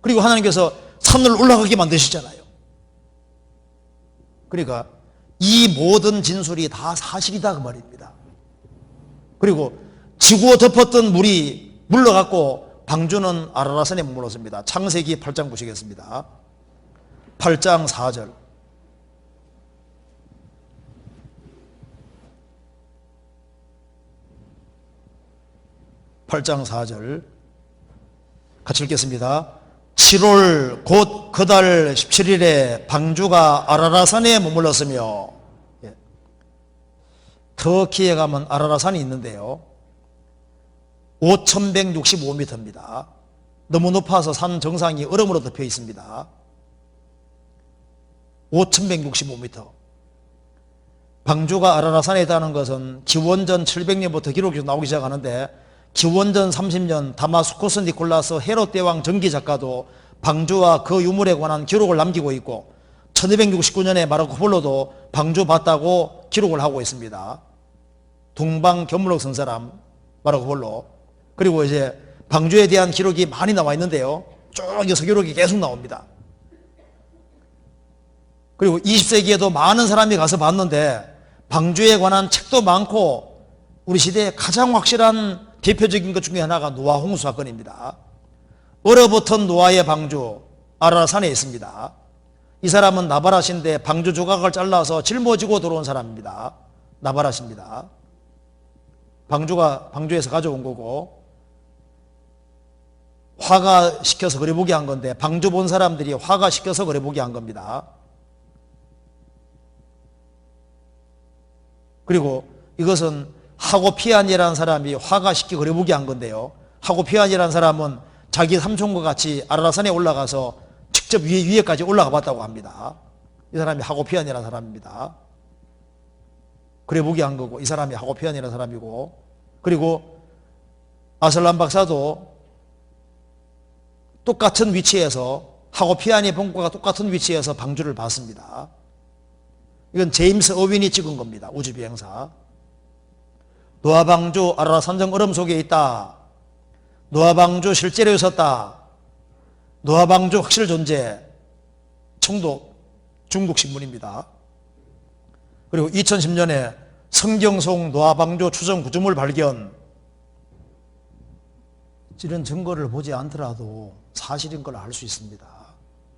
그리고 하나님께서 산을 올라가게 만드시잖아요. 그러니까 이 모든 진술이 다 사실이다 그 말입니다. 그리고 지구에 덮었던 물이 물러갔고 방주는 아라라산에 머물렀습니다. 창세기 8장 보시겠습니다. 8장 4절. 8장 4절 같이 읽겠습니다. 7월 곧 그달 17일에 방주가 아라라산에 머물렀으며, 터키에 가면 아라라산이 있는데요 5,165m입니다. 너무 높아서 산 정상이 얼음으로 덮여 있습니다. 5,165m. 방주가 아라라산에 있다는 것은 기원전 700년부터 기록이 나오기 시작하는데 기원전 30년 다마스코스 니콜라스 헤롯 대왕 전기 작가도 방주와 그 유물에 관한 기록을 남기고 있고 1269년에 마르코 폴로도 방주 봤다고 기록을 하고 있습니다. 동방견물록 쓴 사람 마르코 폴로. 그리고 이제 방주에 대한 기록이 많이 나와 있는데요 쭉 서기록이 계속 나옵니다. 그리고 20세기에도 많은 사람이 가서 봤는데 방주에 관한 책도 많고 우리 시대에 가장 확실한 대표적인 것 중에 하나가 노아 홍수 사건입니다. 얼어붙은 노아의 방주 아라라산에 있습니다. 이 사람은 나바라시인데 방주 조각을 잘라서 짊어지고 들어온 사람입니다. 나바라시입니다. 방주에서 가져온 거고 화가시켜서 그려보게 한 건데 방주 본 사람들이 화가시켜서 그려보게 한 겁니다. 그리고 이것은 하고피안이라는 사람이 화가시켜 그려보게 한 건데요. 하고피안이라는 사람은 자기 삼촌과 같이 아라라산에 올라가서 직접 위에까지 올라가 봤다고 합니다. 이 사람이 하고피안이라는 사람입니다. 그려보게 한 거고 이 사람이 하고피안이라는 사람이고, 그리고 아슬란 박사도 똑같은 위치에서, 하고피안이 본 것과 똑같은 위치에서 방주를 봤습니다. 이건 제임스 어윈이 찍은 겁니다. 우주비행사. 노아방주 아라라산정 얼음 속에 있다. 노아방주 실제로 있었다. 노아방주 확실 존재. 청도 중국 신문입니다. 그리고 2010년에 성경 속 노아방주 추정 구조물 발견. 이런 증거를 보지 않더라도 사실인 걸 알 수 있습니다.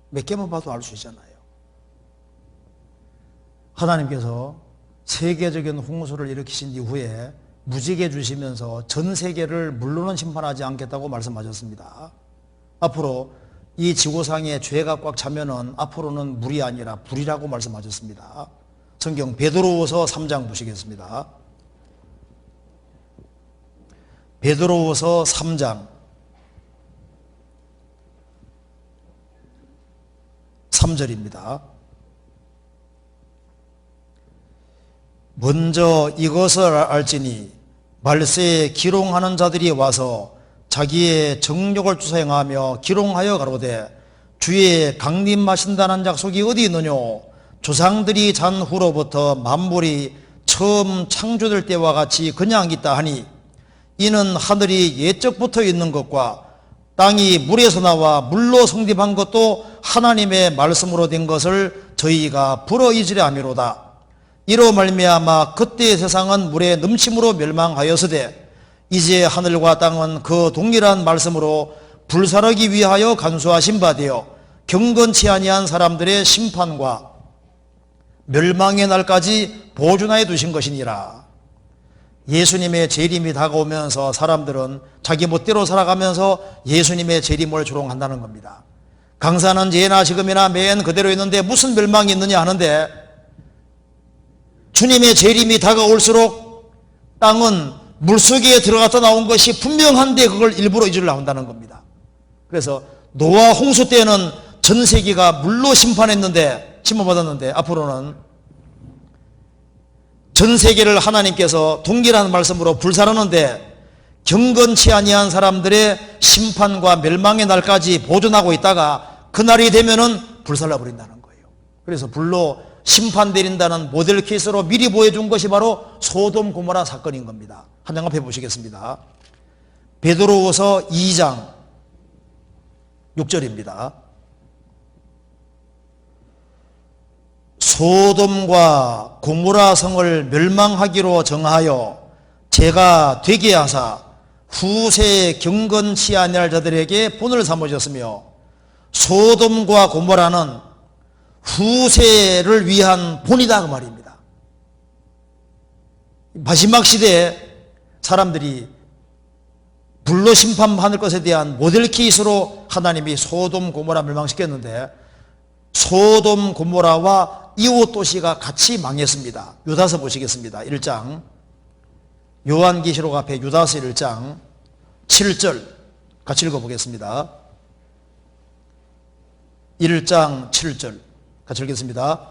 몇 개만 봐도 알 수 있잖아요. 하나님께서 세계적인 홍수를 일으키신 이후에 무지개 주시면서 전 세계를 물로는 심판하지 않겠다고 말씀하셨습니다. 앞으로 이 지구상에 죄가 꽉 차면은 앞으로는 물이 아니라 불이라고 말씀하셨습니다. 성경 베드로후서 3장 보시겠습니다. 베드로후서 3장 3절입니다. 먼저 이것을 알지니 말세에 기롱하는 자들이 와서 자기의 정욕을 투사행하며 기롱하여 가로되 주의 강림하신다는 약속이 어디 있느냐. 조상들이 잔 후로부터 만물이 처음 창조될 때와 같이 그냥 있다 하니 이는 하늘이 예적부터 있는 것과 땅이 물에서 나와 물로 성립한 것도 하나님의 말씀으로 된 것을 저희가 불어이지려 함이로다. 이로 말미암아 그때의 세상은 물의 넘침으로 멸망하였으되 이제 하늘과 땅은 그 동일한 말씀으로 불사르기 위하여 간수하신 바 되어 경건치 아니한 사람들의 심판과 멸망의 날까지 보존하여 두신 것이니라. 예수님의 재림이 다가오면서 사람들은 자기 멋대로 살아가면서 예수님의 재림을 조롱한다는 겁니다. 강산은 예나 지금이나 맨 그대로 있는데 무슨 멸망이 있느냐 하는데, 주님의 재림이 다가올수록 땅은 물속에 들어갔다 나온 것이 분명한데 그걸 일부러 잊으려고 한다는 겁니다. 그래서 노아 홍수 때는 전 세계가 물로 심판받았는데 앞으로는 전 세계를 하나님께서 동일한 말씀으로 불사르는데 경건치 아니한 사람들의 심판과 멸망의 날까지 보존하고 있다가 그날이 되면은 불살라 버린다는 거예요. 그래서 불로 심판되린다는 모델 케이스로 미리 보여준 것이 바로 소돔 고모라 사건인 겁니다. 한 장 앞에 보시겠습니다. 베드로후서 2장 6절입니다. 소돔과 고모라 성을 멸망하기로 정하여 제가 되게 하사 후세에 경건치 아니할 자들에게 본을 삼으셨으며, 소돔과 고모라는 후세를 위한 본이다 그 말입니다. 마지막 시대에 사람들이 불로 심판받을 것에 대한 모델 케이스로 하나님이 소돔 고모라 멸망시켰는데, 소돔 고모라와 이웃 도시가 같이 망했습니다. 유다서 보시겠습니다. 1장 요한계시록 앞에 유다서 1장 7절 같이 읽어보겠습니다. 1장 7절 같이 읽겠습니다.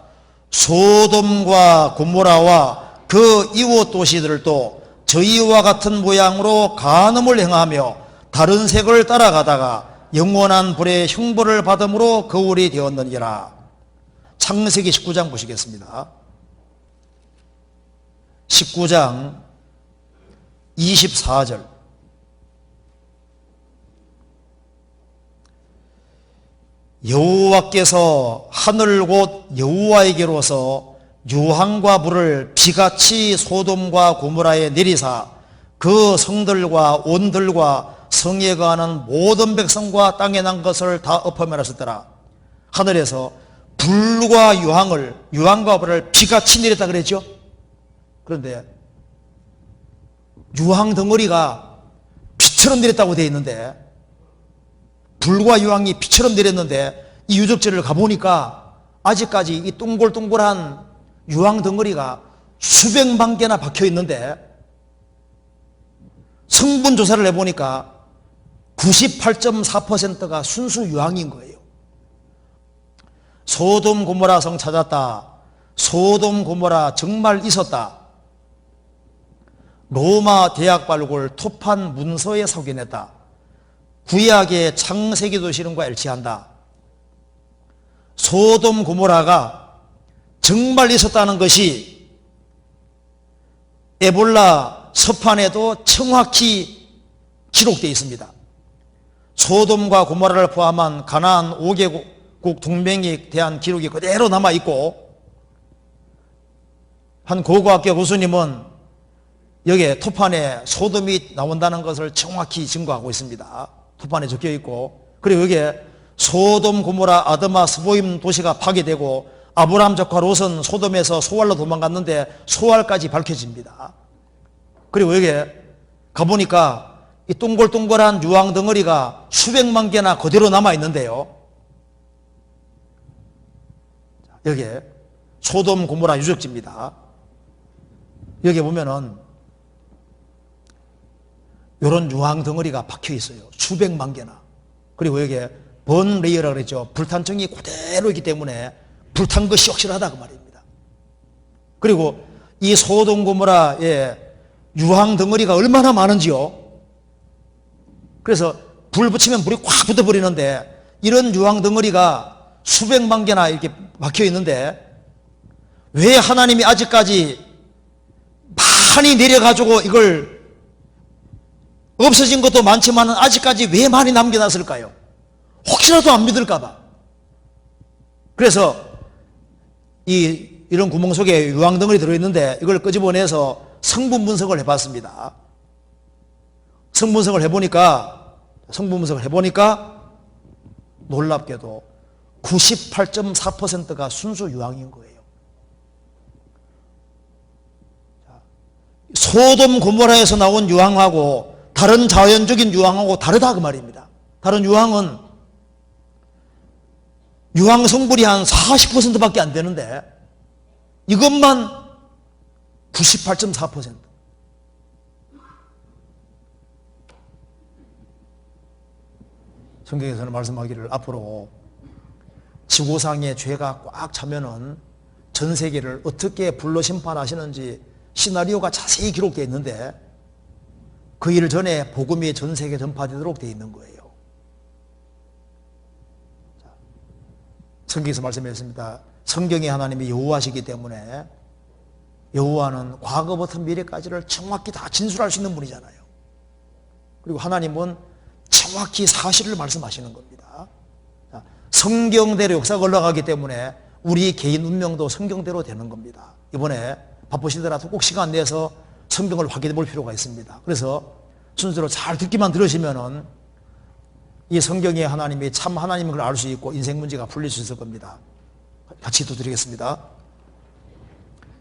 소돔과 고모라와 그 이웃 도시들도 저희와 같은 모양으로 간음을 행하며 다른 색을 따라가다가 영원한 불의 형벌을 받음으로 거울이 되었느니라. 창세기 19장 보시겠습니다. 19장 24절 여호와께서 하늘 곧 여호와에게로서 유황과 물을 비같이 소돔과 고모라에 내리사 그 성들과 온들과 성에 거하는 모든 백성과 땅에 난 것을 다 엎어멸하셨더라. 하늘에서 불과 유황과 불을 비같이 내렸다 그랬죠. 그런데 유황 덩어리가 비처럼 내렸다고 되어 있는데, 불과 유황이 비처럼 내렸는데 이 유적지를 가보니까 아직까지 이 동글동글한 유황 덩어리가 수백만 개나 박혀 있는데, 성분 조사를 해보니까 98.4%가 순수 유황인 거예요. 소돔 고모라 성 찾았다. 소돔 고모라 정말 있었다. 로마 대학 발굴 토판 문서에 석연했다. 구약의 창세기 도시론과 일치한다. 소돔 고모라가 정말 있었다는 것이 에볼라 서판에도 정확히 기록되어 있습니다. 소돔과 고모라를 포함한 가나안 5개국 동맹에 대한 기록이 그대로 남아있고, 한 고고학교 교수님은 여기에 토판에 소돔이 나온다는 것을 정확히 증거하고 있습니다. 토판에 적혀 있고, 그리고 여기에 소돔 고모라 아드마 스보임 도시가 파괴되고 아브라함 조카 롯은 소돔에서 소알로 도망갔는데 소알까지 밝혀집니다. 그리고 여기에 가보니까 이 동글동글한 유황 덩어리가 수백만 개나 그대로 남아 있는데요. 여기에 소돔 고모라 유적지입니다. 여기 보면은 이런 유황 덩어리가 박혀 있어요. 수백만 개나. 그리고 여기에 번 레이어라고 그랬죠. 불탄층이 그대로 있기 때문에 불탄 것이 확실하다 그 말입니다. 그리고 이 소돔 고모라의 유황 덩어리가 얼마나 많은지요. 그래서 불 붙이면 불이 꽉 붙어버리는데, 이런 유황 덩어리가 수백만 개나 이렇게 박혀 있는데, 왜 하나님이 아직까지 많이 내려가지고 이걸, 없어진 것도 많지만 아직까지 왜 많이 남겨놨을까요? 혹시라도 안 믿을까봐. 그래서 이런 구멍 속에 유황 덩어리 들어있는데 이걸 끄집어내서 성분 분석을 해봤습니다. 성분 분석을 해보니까 놀랍게도 98.4%가 순수 유황인 거예요. 소돔 고모라에서 나온 유황하고 다른 자연적인 유황하고 다르다 그 말입니다. 다른 유황은 유황 성분이 한 40%밖에 안 되는데 이것만 98.4%. 성경에서는 말씀하기를 앞으로 지구상의 죄가 꽉 차면은 전 세계를 어떻게 불로 심판하시는지 시나리오가 자세히 기록되어 있는데, 그 일 전에 복음이 전 세계에 전파되도록 되어 있는 거예요. 성경에서 말씀했습니다. 성경의 하나님이 여호와시기 때문에 여호와는 과거부터 미래까지를 정확히 다 진술할 수 있는 분이잖아요. 그리고 하나님은 정확히 사실을 말씀하시는 겁니다. 성경대로 역사가 흘러가기 때문에 우리 개인 운명도 성경대로 되는 겁니다. 이번에 바쁘시더라도 꼭 시간 내서 성경을 확인해 볼 필요가 있습니다. 그래서 순서로 잘 듣기만 들으시면은 이 성경의 하나님이 참 하나님인 걸 알 수 있고 인생 문제가 풀릴 수 있을 겁니다. 같이 기도드리겠습니다.